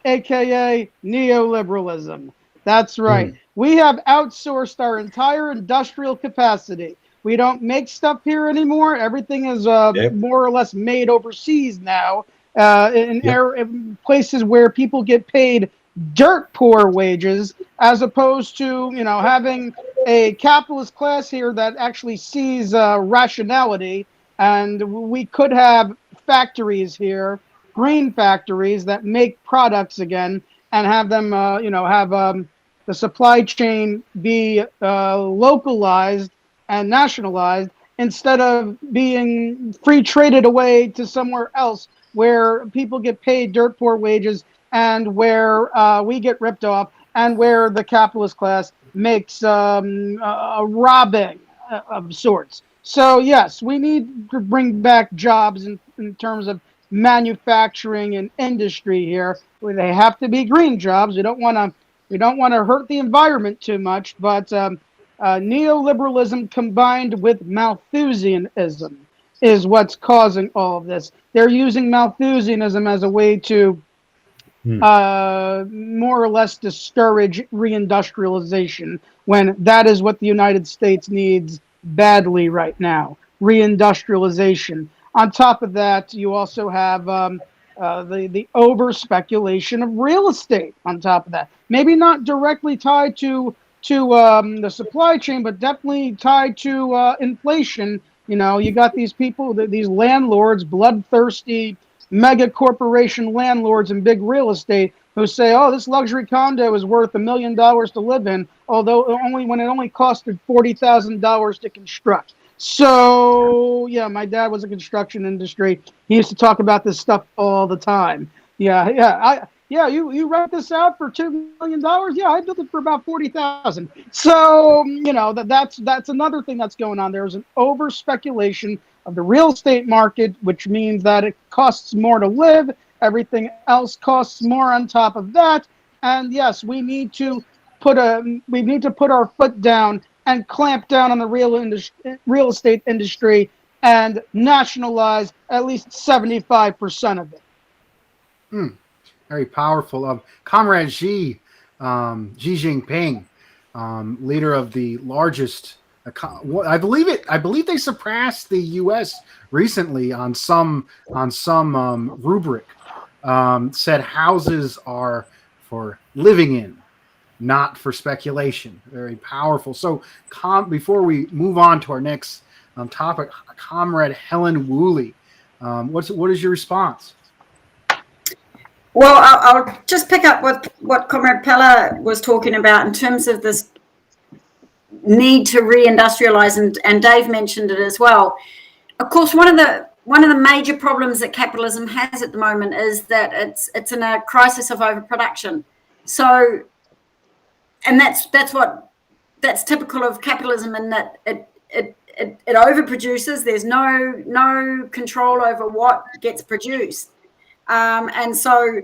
S4: AKA neoliberalism. That's right. We have outsourced our entire industrial capacity. We don't make stuff here anymore. Everything is more or less made overseas now, in places where people get paid dirt poor wages, as opposed to having a capitalist class here that actually sees rationality. And we could have factories here, green factories that make products again, and have them have the supply chain be localized and nationalized, instead of being free traded away to somewhere else where people get paid dirt poor wages, and where we get ripped off, and where the capitalist class makes a robbing of sorts. So yes, we need to bring back jobs in terms of manufacturing and industry here, where they have to be green jobs. We don't want to hurt the environment too much, but neoliberalism combined with Malthusianism is what's causing all of this. They're using Malthusianism as a way to more or less discourage reindustrialization, when that is what the United States needs badly right now. Reindustrialization. On top of that, you also have the over speculation of real estate. On top of that, maybe not directly tied to the supply chain, but definitely tied to inflation. You got these people, these landlords, bloodthirsty mega corporation landlords and big real estate, who say, "Oh, this luxury condo is worth $1 million to live in," although when it only costed $40,000 to construct. So yeah, my dad was in the construction industry. He used to talk about this stuff all the time. You rent this out for $2 million? Yeah, I built it for about $40,000. So that's another thing that's going on. There's an over speculation of the real estate market, which means that it costs more to live. Everything else costs more on top of that. And yes, we need to put our foot down and clamp down on the real estate industry and nationalize at least 75% of it.
S1: Very powerful. Comrade Xi Jinping, leader of the largest. I believe they surpassed the U.S. recently on some rubric. Said houses are for living in, not for speculation. Very powerful. So, before we move on to our next topic, Comrade Helen Whooley, what is your response?
S3: Well, I'll just pick up what Comrade Pella was talking about in terms of this need to reindustrialize, and Dave mentioned it as well. Of course, one of the major problems that capitalism has at the moment is that it's in a crisis of overproduction. So, and that's typical of capitalism, in that it overproduces. There's no control over what gets produced. And so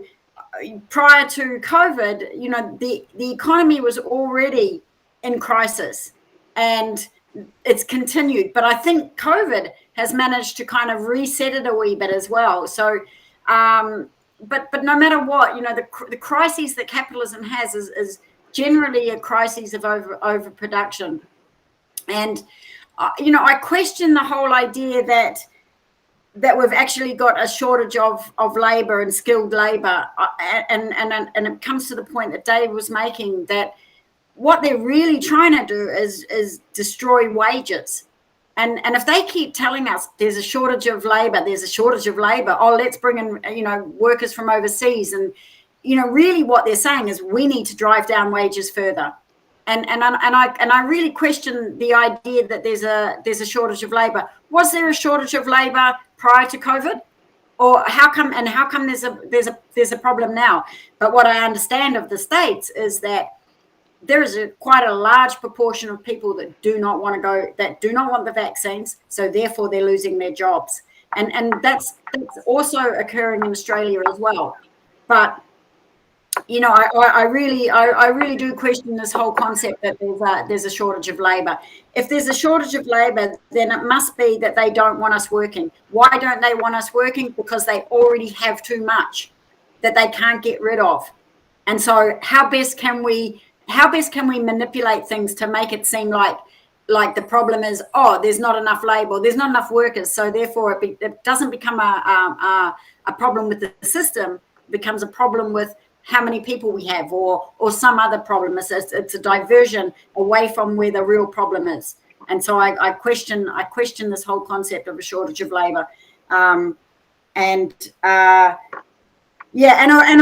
S3: prior to COVID, the economy was already in crisis, and it's continued. But I think COVID has managed to kind of reset it a wee bit as well. So, but no matter what, the crises that capitalism has is generally a crisis of overproduction. And, I question the whole idea that we've actually got a shortage of labor and skilled labor, and it comes to the point that Dave was making, that what they're really trying to do is destroy wages. And if they keep telling us there's a shortage of labor, oh, let's bring in, workers from overseas. And, really what they're saying is we need to drive down wages further. And I really question the idea that there's a shortage of labor. Was there a shortage of labor prior to COVID? Or how come there's a problem now? But what I understand of the States is that there is quite a large proportion of people that do not want the vaccines, so therefore they're losing their jobs, and that's also occurring in Australia as well. But I really do question this whole concept that there's a shortage of labor. If there's a shortage of labor, then it must be that they don't want us working. Why don't they want us working? Because they already have too much that they can't get rid of. And so how best can we manipulate things to make it seem like the problem is, there's not enough labor, there's not enough workers, so therefore it doesn't become a problem with the system, it becomes a problem with how many people we have, or some other problem. It's a diversion away from where the real problem is. And so I question this whole concept of a shortage of labor. And of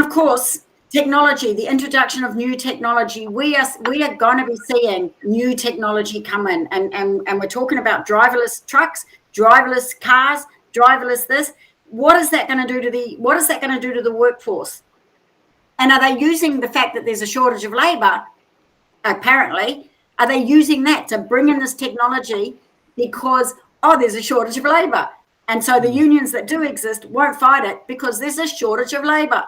S3: course, technology, the introduction of new technology. We are going to be seeing new technology come in, and we're talking about driverless trucks, driverless cars, driverless this. What is that going to do to the workforce? And are they using the fact that there's a shortage of labor? Apparently, are they using that to bring in this technology because there's a shortage of labor, and so the unions that do exist won't fight it because there's a shortage of labor?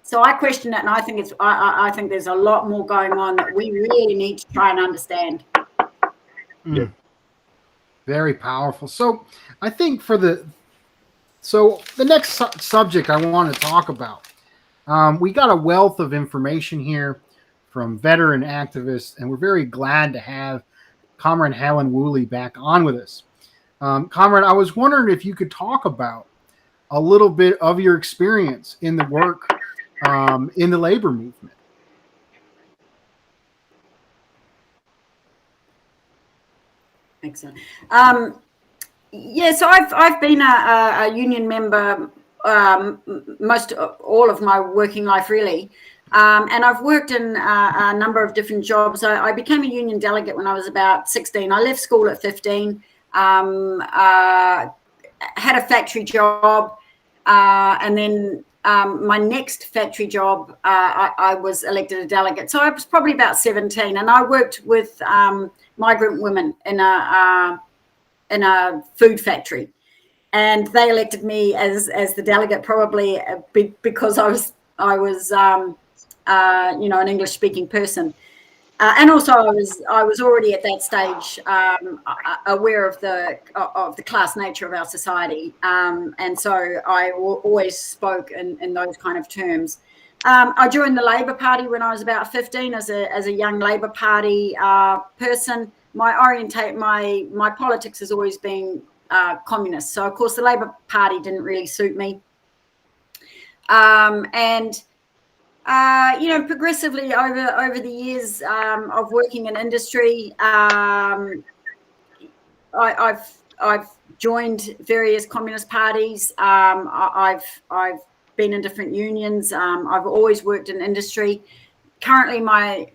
S3: So I question it, and I think there's a lot more going on that we really need to try and understand.
S2: Yeah.
S1: Very powerful. So I think the next subject I want to talk about, we got a wealth of information here from veteran activists, and we're very glad to have Comrade Helen Whooley back on with us. Comrade, I was wondering if you could talk about a little bit of your experience in the work in the labor movement.
S3: Excellent. So I've been a union member all of my working life, really. And I've worked in a number of different jobs. I became a union delegate when I was about 16. I left school at 15, had a factory job, and then my next factory job, I was elected a delegate. So I was probably about 17, and I worked with migrant women in a food factory. And they elected me as the delegate, probably because I was an English speaking person, and also I was already at that stage aware of the class nature of our society, and so I always spoke in those kind of terms. I joined the Labor Party when I was about 15 as a young Labor Party person. My politics has always been communist. So, of course, the Labor Party didn't really suit me. Progressively over the years of working in industry, I've joined various communist parties. I've been in different unions. I've always worked in industry. Currently, my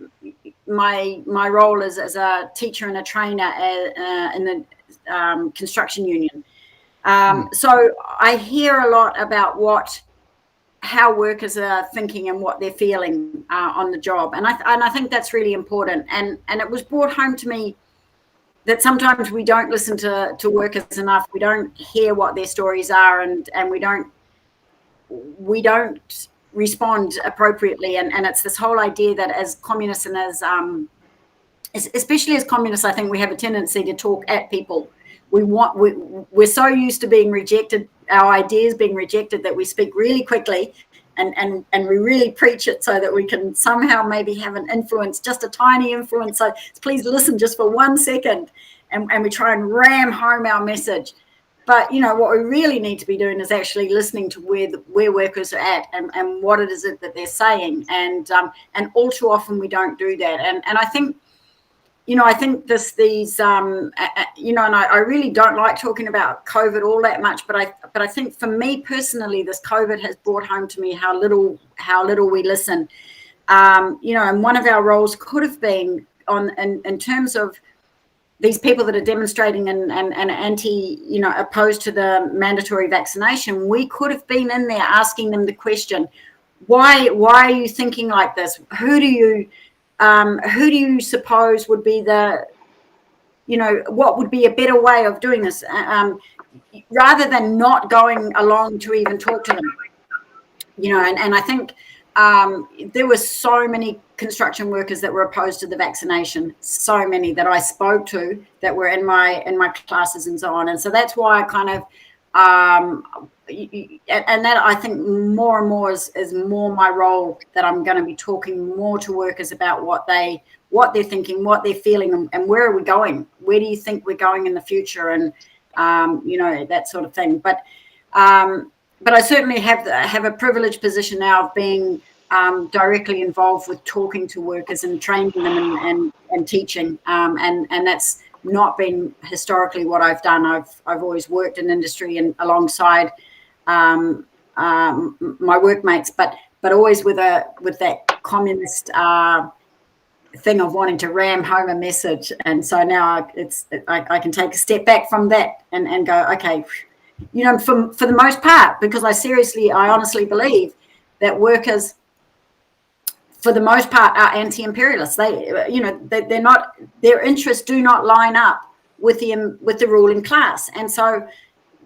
S3: role is as a teacher and a trainer in the construction union. So I hear a lot about how workers are thinking and what they're feeling on the job, and I think that's really important. And it was brought home to me that sometimes we don't listen to workers enough. We don't hear what their stories are, and we don't respond appropriately. And it's this whole idea that as communists and especially as communists, I think we have a tendency to talk at people. We're so used to being rejected, our ideas being rejected, that we speak really quickly and we really preach it so that we can somehow maybe have an influence, just a tiny influence. So please listen just for 1 second, and we try and ram home our message. But what we really need to be doing is actually listening to where workers are at and what it is that they're saying. And all too often we don't do that. And I think I think these, and I really don't like talking about COVID all that much, but I think for me personally, this COVID has brought home to me how little we listen. And one of our roles could have been in terms of these people that are demonstrating and opposed to the mandatory vaccination. We could have been in there asking them the question, why are you thinking like this? Who do you suppose would be what would be a better way of doing this, rather than not going along to even talk to them, and I think there were so many construction workers that were opposed to the vaccination, so many that I spoke to that were in my classes and so on. And so that's why I kind of, and that I think more and more is more my role, that I'm going to be talking more to workers about what they're thinking, what they're feeling, and where are we going? Where do you think we're going in the future? And, that sort of thing. But I certainly have a privileged position now of being directly involved with talking to workers and training them and teaching. And that's not been historically what I've done. I've always worked in industry and alongside my workmates, but always with that communist thing of wanting to ram home a message. And so now I can take a step back from that and go, okay, for the most part, because I honestly believe that workers, for the most part, are anti-imperialists. They're not, their interests do not line up with the ruling class, and so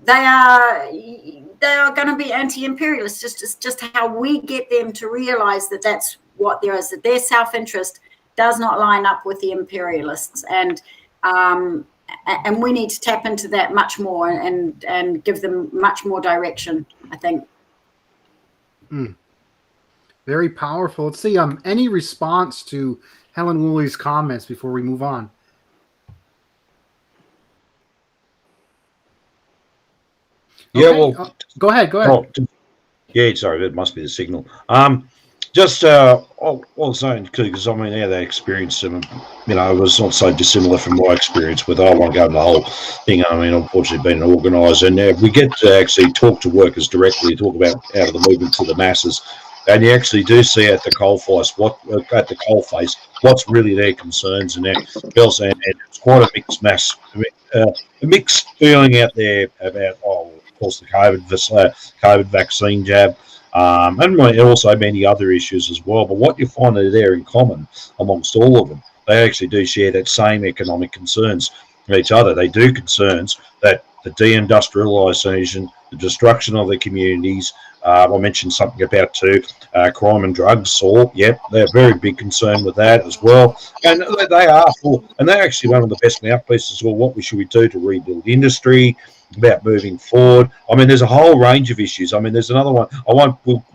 S3: they are going to be anti-imperialists. Just how we get them to realize that that's what there is, that their self-interest does not line up with the imperialists, and we need to tap into that much more and give them much more direction, I think.
S1: Very powerful. Let's see. Any response to Helen Whooley's comments before we move on?
S2: Yeah,
S1: okay.
S2: well,
S1: go ahead.
S2: Oh, yeah, sorry, it must be the signal. Just all I'm saying, because how they experience them, it was not so dissimilar from my experience with, I want to go into the whole thing. Unfortunately, being an organiser, and we get to actually talk to workers directly, talk about out of the movement to the masses, and you actually do see at the coalface what's really their concerns and their bills, and it's quite a mixed feeling out there about, of course, the COVID vaccine jab. And also many other issues as well. But what you find are there in common amongst all of them, they actually do share that same economic concerns with each other. They do concerns that the deindustrialisation, the destruction of the communities. I mentioned something about crime and drugs. So, they're very big concern with that as well. And they are full, and they're actually one of the best mouthpieces. Well, what should we do to rebuild industry? About moving forward. There's a whole range of issues. There's another one.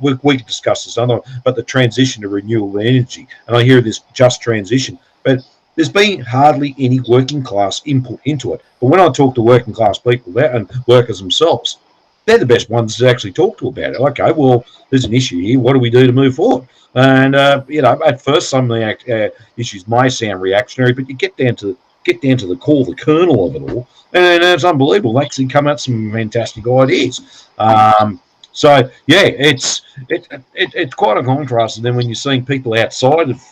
S2: We can discuss this other one, but the transition to renewable energy. And I hear this just transition, but there's been hardly any working class input into it. But when I talk to working class people and workers themselves, they're the best ones to actually talk to about it. Okay, well, there's an issue here. What do we do to move forward? And at first, some of the issues may sound reactionary, but you get down to the core, the kernel of it all, and it's unbelievable. They actually come out with some fantastic ideas. It's quite a contrast. And then when you're seeing people outside of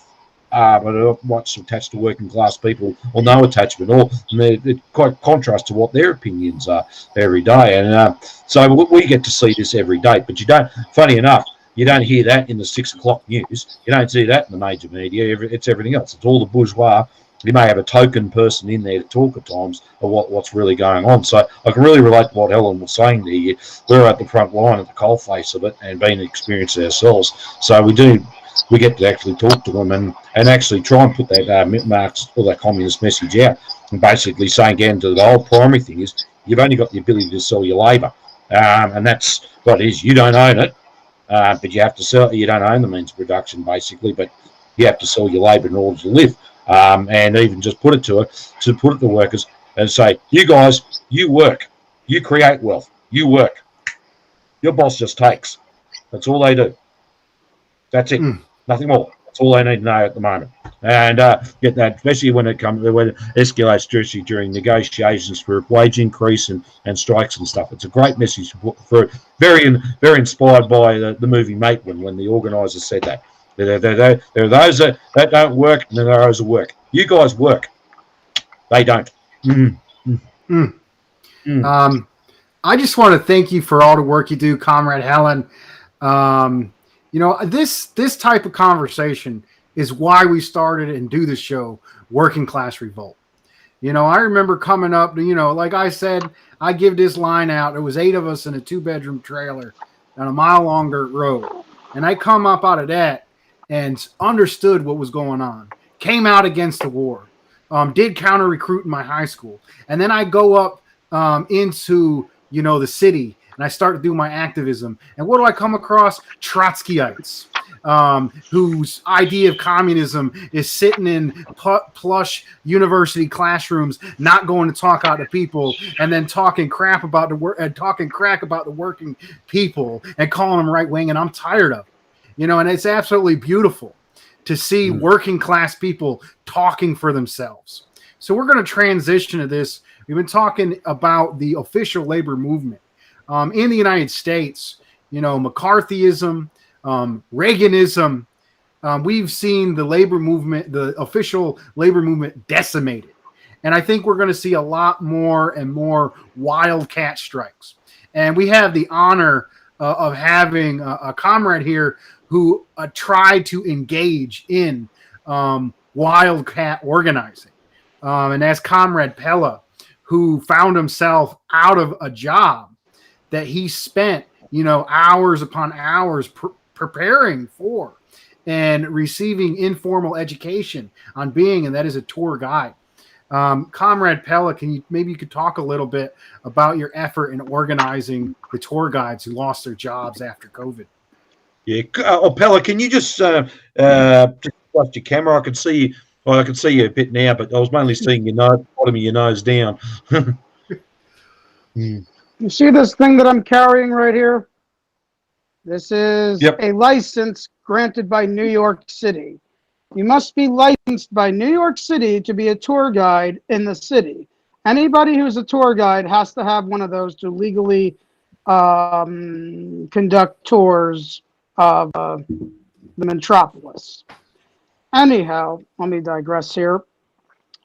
S2: what's attached to working class people, or no attachment, and they're quite contrast to what their opinions are every day. And so we get to see this every day. But you don't. Funny enough, you don't hear that in the 6 o'clock news. You don't see that in the major media. It's everything else. It's all the bourgeois. You may have a token person in there to talk at times of what's really going on. So I can really relate to what Helen was saying there. We're at the front line, at the coalface of it, and being experienced ourselves. So we get to actually talk to them and actually try and put that Marx or that communist message out. And basically saying, again, to the whole primary thing is, you've only got the ability to sell your labour. And that's what it is. You don't own it, but you have to sell. You don't own the means of production, basically, but you have to sell your labour in order to live. And even just put it to the workers and say, you guys, you work, you create wealth, you work. Your boss just takes. That's all they do. That's it. Nothing more. That's all they need to know at the moment. and get that, especially when it escalates, especially during negotiations for wage increase and strikes and stuff. It's a great message for very inspired by the movie Maitland when the organisers said that. There are those that don't work, and there are those that work. You guys work. They don't.
S1: I just want to thank you for all the work you do, Comrade Helen. This type of conversation is why we started and do the show, Working Class Revolt. I remember coming up, like I said, I give this line out. There was 8 of us in a 2-bedroom trailer on a mile-long dirt road. And I come up out of that and understood what was going on. Came out against the war. Did counter-recruit in my high school. And then I go up into, the city, and I start to do my activism. And what do I come across? Trotskyites. Whose idea of communism is sitting in plush university classrooms, not going to talk out to people, and then talking crap about the working people and calling them right wing. And I'm tired of it, and it's absolutely beautiful to see working class people talking for themselves. So we're going to transition to this. We've been talking about the official labor movement in the United States. McCarthyism. Reaganism, we've seen the labor movement, the official labor movement, decimated. And I think we're going to see a lot more and more wildcat strikes. And we have the honor of having a comrade here who tried to engage in wildcat organizing. And that's Comrade Pella, who found himself out of a job that he spent, hours upon hours preparing for and receiving informal education on being, and that is a tour guide. Comrade Pella, you could talk a little bit about your effort in organizing the tour guides who lost their jobs after COVID?
S2: Yeah, Pella, can you just adjust your camera? I can see you a bit now, but I was mainly seeing your nose, bottom of your nose down.
S4: You see this thing that I'm carrying right here? This is a license granted by New York City. You must be licensed by New York City to be a tour guide in the city. Anybody who's a tour guide has to have one of those to legally conduct tours of the metropolis. Anyhow, let me digress here.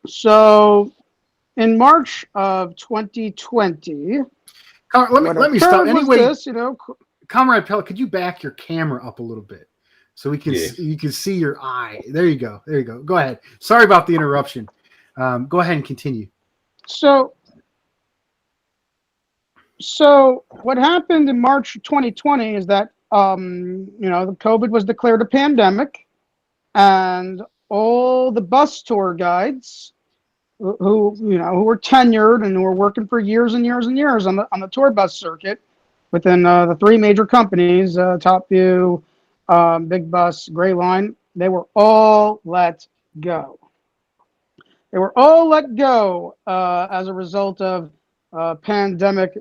S4: So, in March of 2020,
S1: let me stop. Anyway,
S4: this,
S1: Comrade Pella, could you back your camera up a little bit so you can see your eye? There you go. Go ahead. Sorry about the interruption. Go ahead and continue.
S4: So what happened in March 2020 is that the COVID was declared a pandemic, and all the bus tour guides who were tenured and who were working for years and years and years on the tour bus circuit within the 3 major companies, Top View, Big Bus, Gray Line, they were all let go. They were all let go as a result of pandemic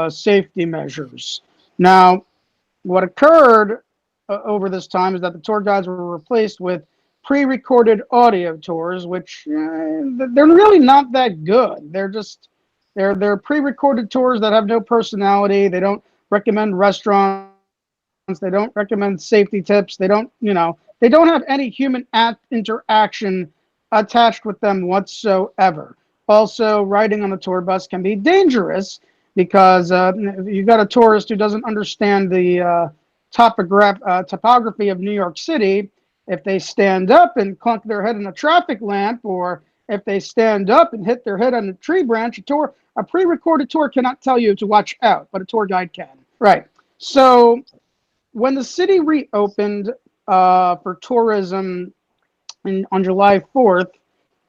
S4: safety measures. Now, what occurred over this time is that the tour guides were replaced with pre-recorded audio tours, which they're really not that good. They're pre-recorded tours that have no personality. They don't recommend restaurants. They don't recommend safety tips. They don't have any human interaction attached with them whatsoever. Also, riding on a tour bus can be dangerous because you've got a tourist who doesn't understand the topography of New York City. If they stand up and clunk their head on a traffic lamp, or if they stand up and hit their head on a tree branch, a pre-recorded tour cannot tell you to watch out, but a tour guide can. Right. So when the city reopened for tourism on July 4th,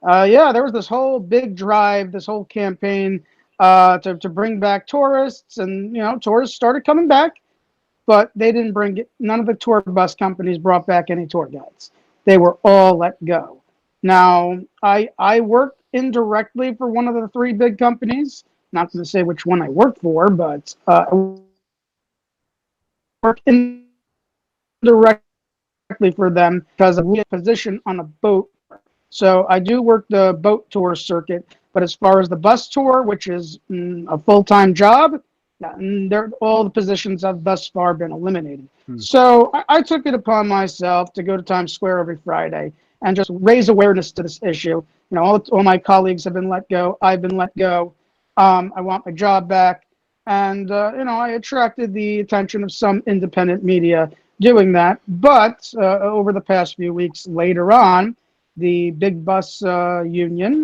S4: there was this whole big drive, this whole campaign to bring back tourists, and tourists started coming back, but they didn't bring it. None of the tour bus companies brought back any tour guides. They were all let go. Now, I work indirectly for one of the 3 big companies. Not going to say which one I work for, but I work indirectly for them because we have a position on a boat. So I do work the boat tour circuit, but as far as the bus tour, which is a full-time job, all the positions have thus far been eliminated. So I took it upon myself to go to Times Square every Friday and just raise awareness to this issue. You know, all my colleagues have been let go. I've been let go. I want my job back. And, you know, I attracted the attention of some independent media doing that. But over the past few weeks later on, the Big Bus Union,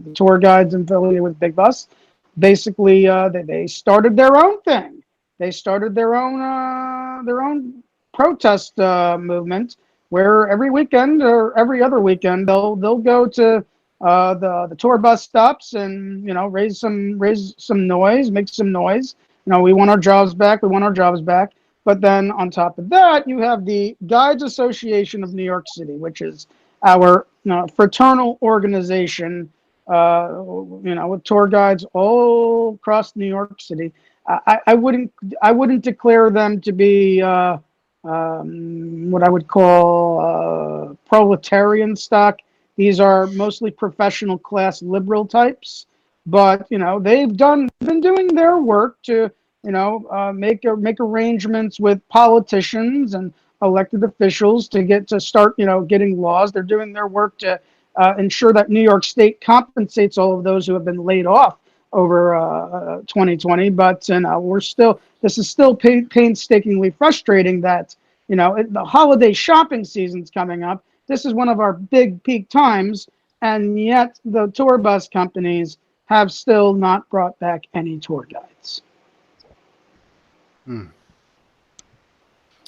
S4: the tour guides affiliated with Big Bus, basically they started their own thing. They started their own protest movement where every weekend or every other weekend they'll go to the tour bus stops and, you know, raise some noise, make some noise. You know, we want our jobs back. We want our jobs back. But then on top of that, you have the Guides Association of New York City, which is our fraternal organization, you know, with tour guides all across New York City. I wouldn't declare them to be what I would call proletarian stock. These are mostly professional class liberal types, but you know they've been doing their work to make arrangements with politicians and elected officials to start getting laws. They're doing their work to ensure that New York State compensates all of those who have been laid off over 2020. But this is still painstakingly frustrating that the holiday shopping season's coming up. This is one of our big peak times, and yet the tour bus companies have still not brought back any tour guides.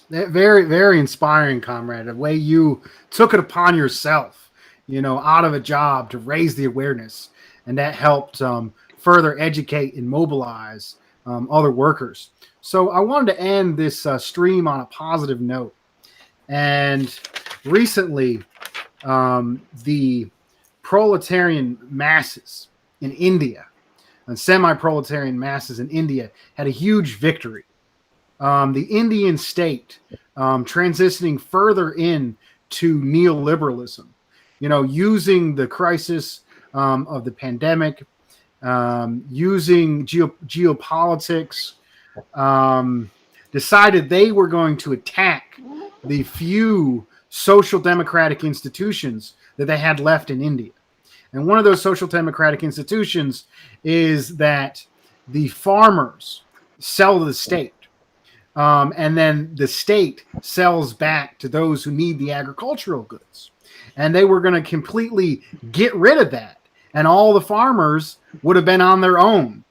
S1: Very, very inspiring, comrade. The way you took it upon yourself, out of a job to raise the awareness, and that helped further educate and mobilize other workers. So I wanted to end this stream on a positive note. And recently, the proletarian masses in India and semi-proletarian masses in India had a huge victory. The Indian state transitioning further into neoliberalism, using the crisis of the pandemic, using geopolitics, decided they were going to attack the few social democratic institutions that they had left in India. And one of those social democratic institutions is that the farmers sell to the state. And then the state sells back to those who need the agricultural goods. And they were going to completely get rid of that. And all the farmers would have been on their own.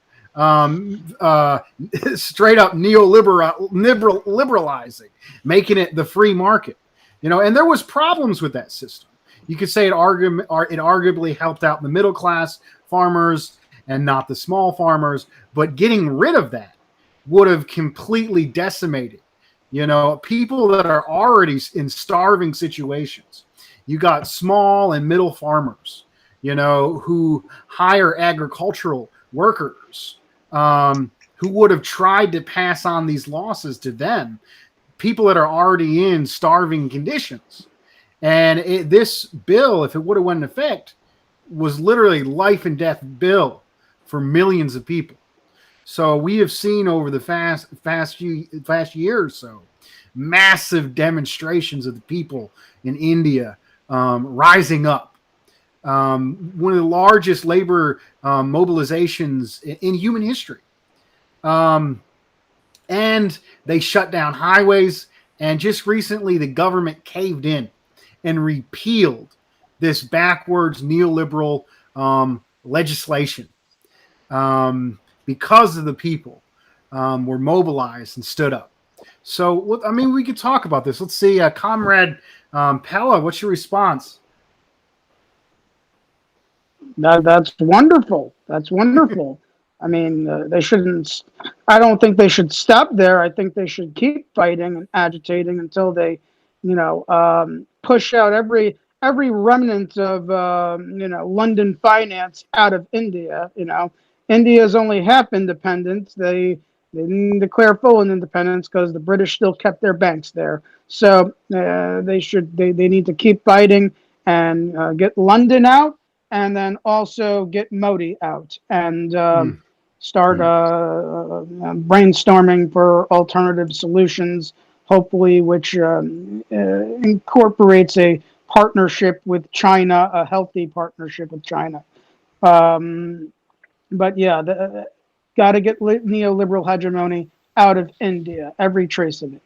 S1: Straight up liberalizing, making it the free market. And there was problems with that system. You could say it arguably helped out the middle class farmers and not the small farmers. But getting rid of that would have completely decimated, people that are already in starving situations. You got small and middle farmers, who hire agricultural workers, who would have tried to pass on these losses to them, people that are already in starving conditions. And this bill, if it would have went into effect, was literally life and death bill for millions of people. So we have seen over the past year or so, massive demonstrations of the people in India rising up. One of the largest labor mobilizations in human history. And they shut down highways. And just recently, the government caved in and repealed this backwards neoliberal legislation. Because of the people were mobilized and stood up. So, we could talk about this. Let's see, Comrade Pella, what's your response?
S4: That's wonderful. That's wonderful. They shouldn't. I don't think they should stop there. I think they should keep fighting and agitating until they, push out every remnant of, London finance out of India. India is only half independent. They didn't declare full independence because the British still kept their banks there. So they need to keep fighting and get London out, and then also get Modi out, and start brainstorming for alternative solutions, hopefully, which incorporates a partnership with China, a healthy partnership with China. But yeah, got to get neoliberal hegemony out of India, every trace of it.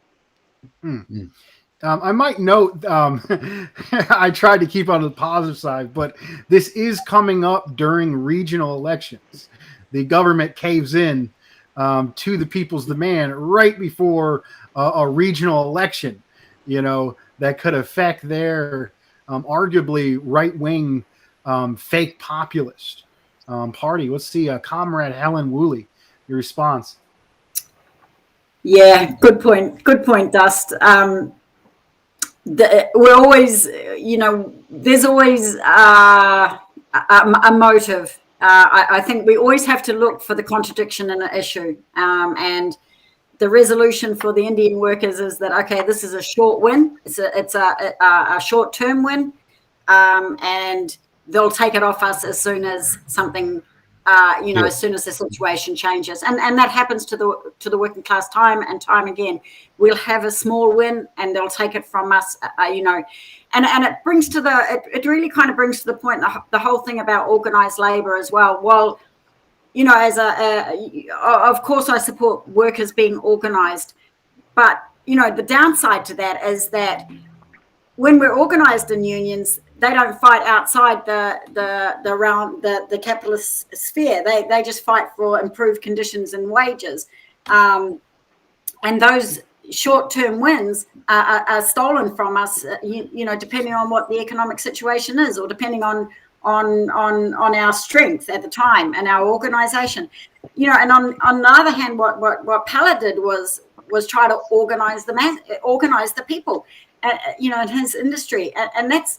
S1: I might note, I tried to keep on the positive side, but this is coming up during regional elections. The government caves in to the people's demand right before a regional election, that could affect their arguably right-wing fake populist party. Let's see, Comrade Helen Whooley, your response.
S3: Yeah, good point. Good point, Dust. We're always, there's always a motive. I think we always have to look for the contradiction in an issue. And the resolution for the Indian workers is that, okay, this is a short win. It's a short-term win. And they'll take it off us as soon as something, as soon as the situation changes. And that happens to the working class time and time again. We'll have a small win and they'll take it from us, and it brings to it really kind of brings to the point the whole thing about organized labor as well. Well, of course I support workers being organized, but, the downside to that is that when we're organized in unions, they don't fight outside the capitalist sphere. They just fight for improved conditions and wages, and those short-term wins are stolen from us. Depending on what the economic situation is, or depending on our strength at the time and our organization. And on the other hand, what Pala did was try to organize the people, in his industry, and that's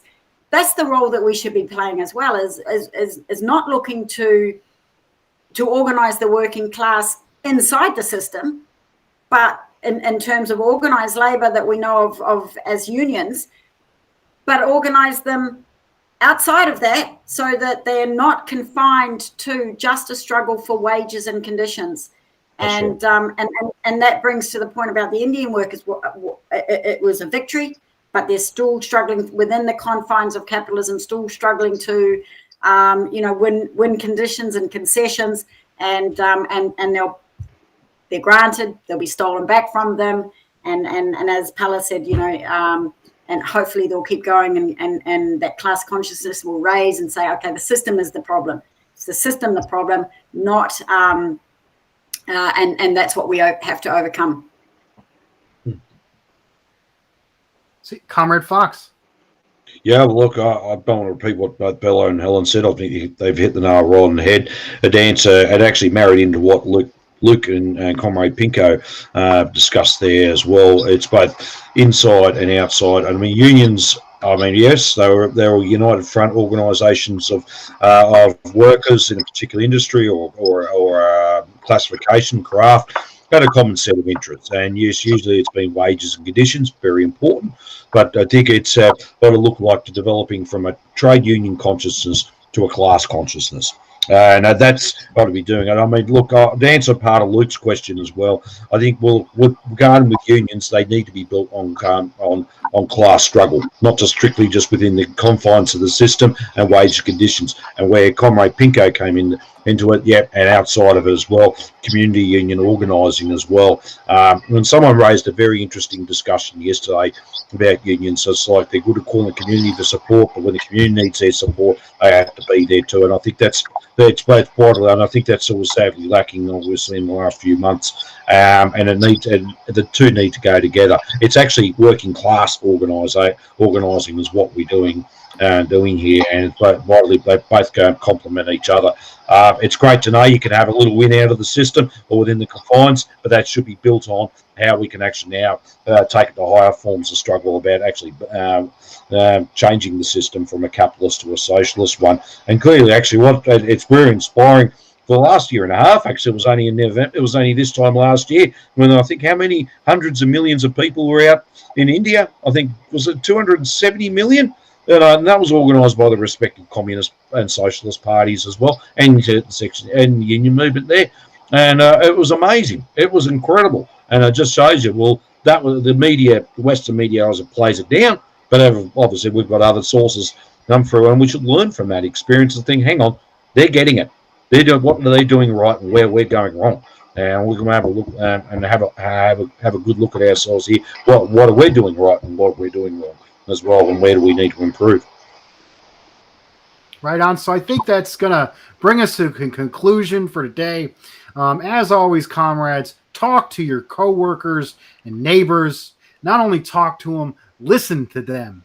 S3: the role that we should be playing as well, is not looking to organize the working class inside the system, but in terms of organized labor that we know of as unions, but organize them outside of that so that they're not confined to just a struggle for wages and conditions. And that brings to the point about the Indian workers. It was a victory, but they're still struggling within the confines of capitalism, still struggling to, win conditions and concessions, and they're granted, they'll be stolen back from them, and as Pala said, and hopefully they'll keep going, and that class consciousness will raise and say, okay, the system is the problem. It's the system the problem, not, and that's what we have to overcome.
S1: See, Comrade Fox.
S2: Yeah, well, look, I don't want to repeat what both Bello and Helen said. I think they've hit the nail right on the head. The dancer had actually married into what Luke and Comrade Pinko discussed there as well. It's both inside and outside. I mean, unions. I mean, yes, they were united front organisations of workers in a particular industry or classification, craft. Had a common set of interests, and yes, usually it's been wages and conditions, very important. But I think it's got to look like to developing from a trade union consciousness to a class consciousness. And that's got to be doing it. I mean, look, to answer part of Luke's question as well, I think regarding with unions, they need to be built on class struggle, not just strictly just within the confines of the system and wage conditions. And where Comrade Pinko came into it, and outside of it as well, community union organising as well. When someone raised a very interesting discussion yesterday about unions, so it's like they're good at calling the community for support, but when the community needs their support, they have to be there too. And I think that's both vital, and I think that's always sadly lacking, obviously, in the last few months. And the two need to go together. It's actually working class organising is what we're doing here, and they both go and complement each other. It's great to know you can have a little win out of the system or within the confines, but that should be built on how we can actually now take it to higher forms of struggle about actually changing the system from a capitalist to a socialist one. And clearly, actually, it's very inspiring. For the last year and a half, actually, it was only this time last year when I think how many hundreds of millions of people were out in India. I think was it 270 million And that was organised by the respective communist and socialist parties as well, and certain sections and the union movement there. And it was amazing. It was incredible, and it just shows you. Well, that was the media, the Western media, as it plays it down. But obviously, we've got other sources come through, and we should learn from that experience and think, hang on, they're getting it. They're doing what are they doing right, and where we're going wrong. And we can have a look and have a good look at ourselves here. What are we doing right, and what are we doing wrong as well, and where do we need to improve?
S1: Right on. So I think that's going to bring us to a conclusion for today. As always, comrades, talk to your coworkers and neighbors. Not only talk to them, listen to them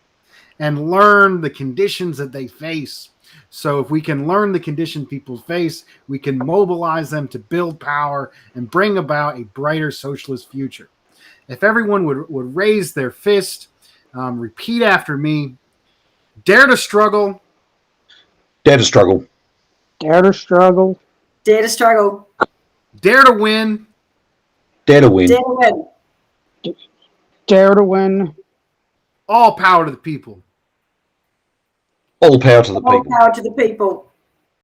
S1: and learn the conditions that they face. So if we can learn the conditions people face, we can mobilize them to build power and bring about a brighter socialist future. If everyone would raise their fist, repeat after me: dare to struggle.
S2: Dare to struggle.
S4: Dare to struggle.
S3: Dare to struggle.
S1: Dare to win.
S2: Dare to win.
S3: Dare to win.
S4: Dare to win.
S1: All power to the people.
S2: All power to the
S3: All
S2: people.
S3: power to the people.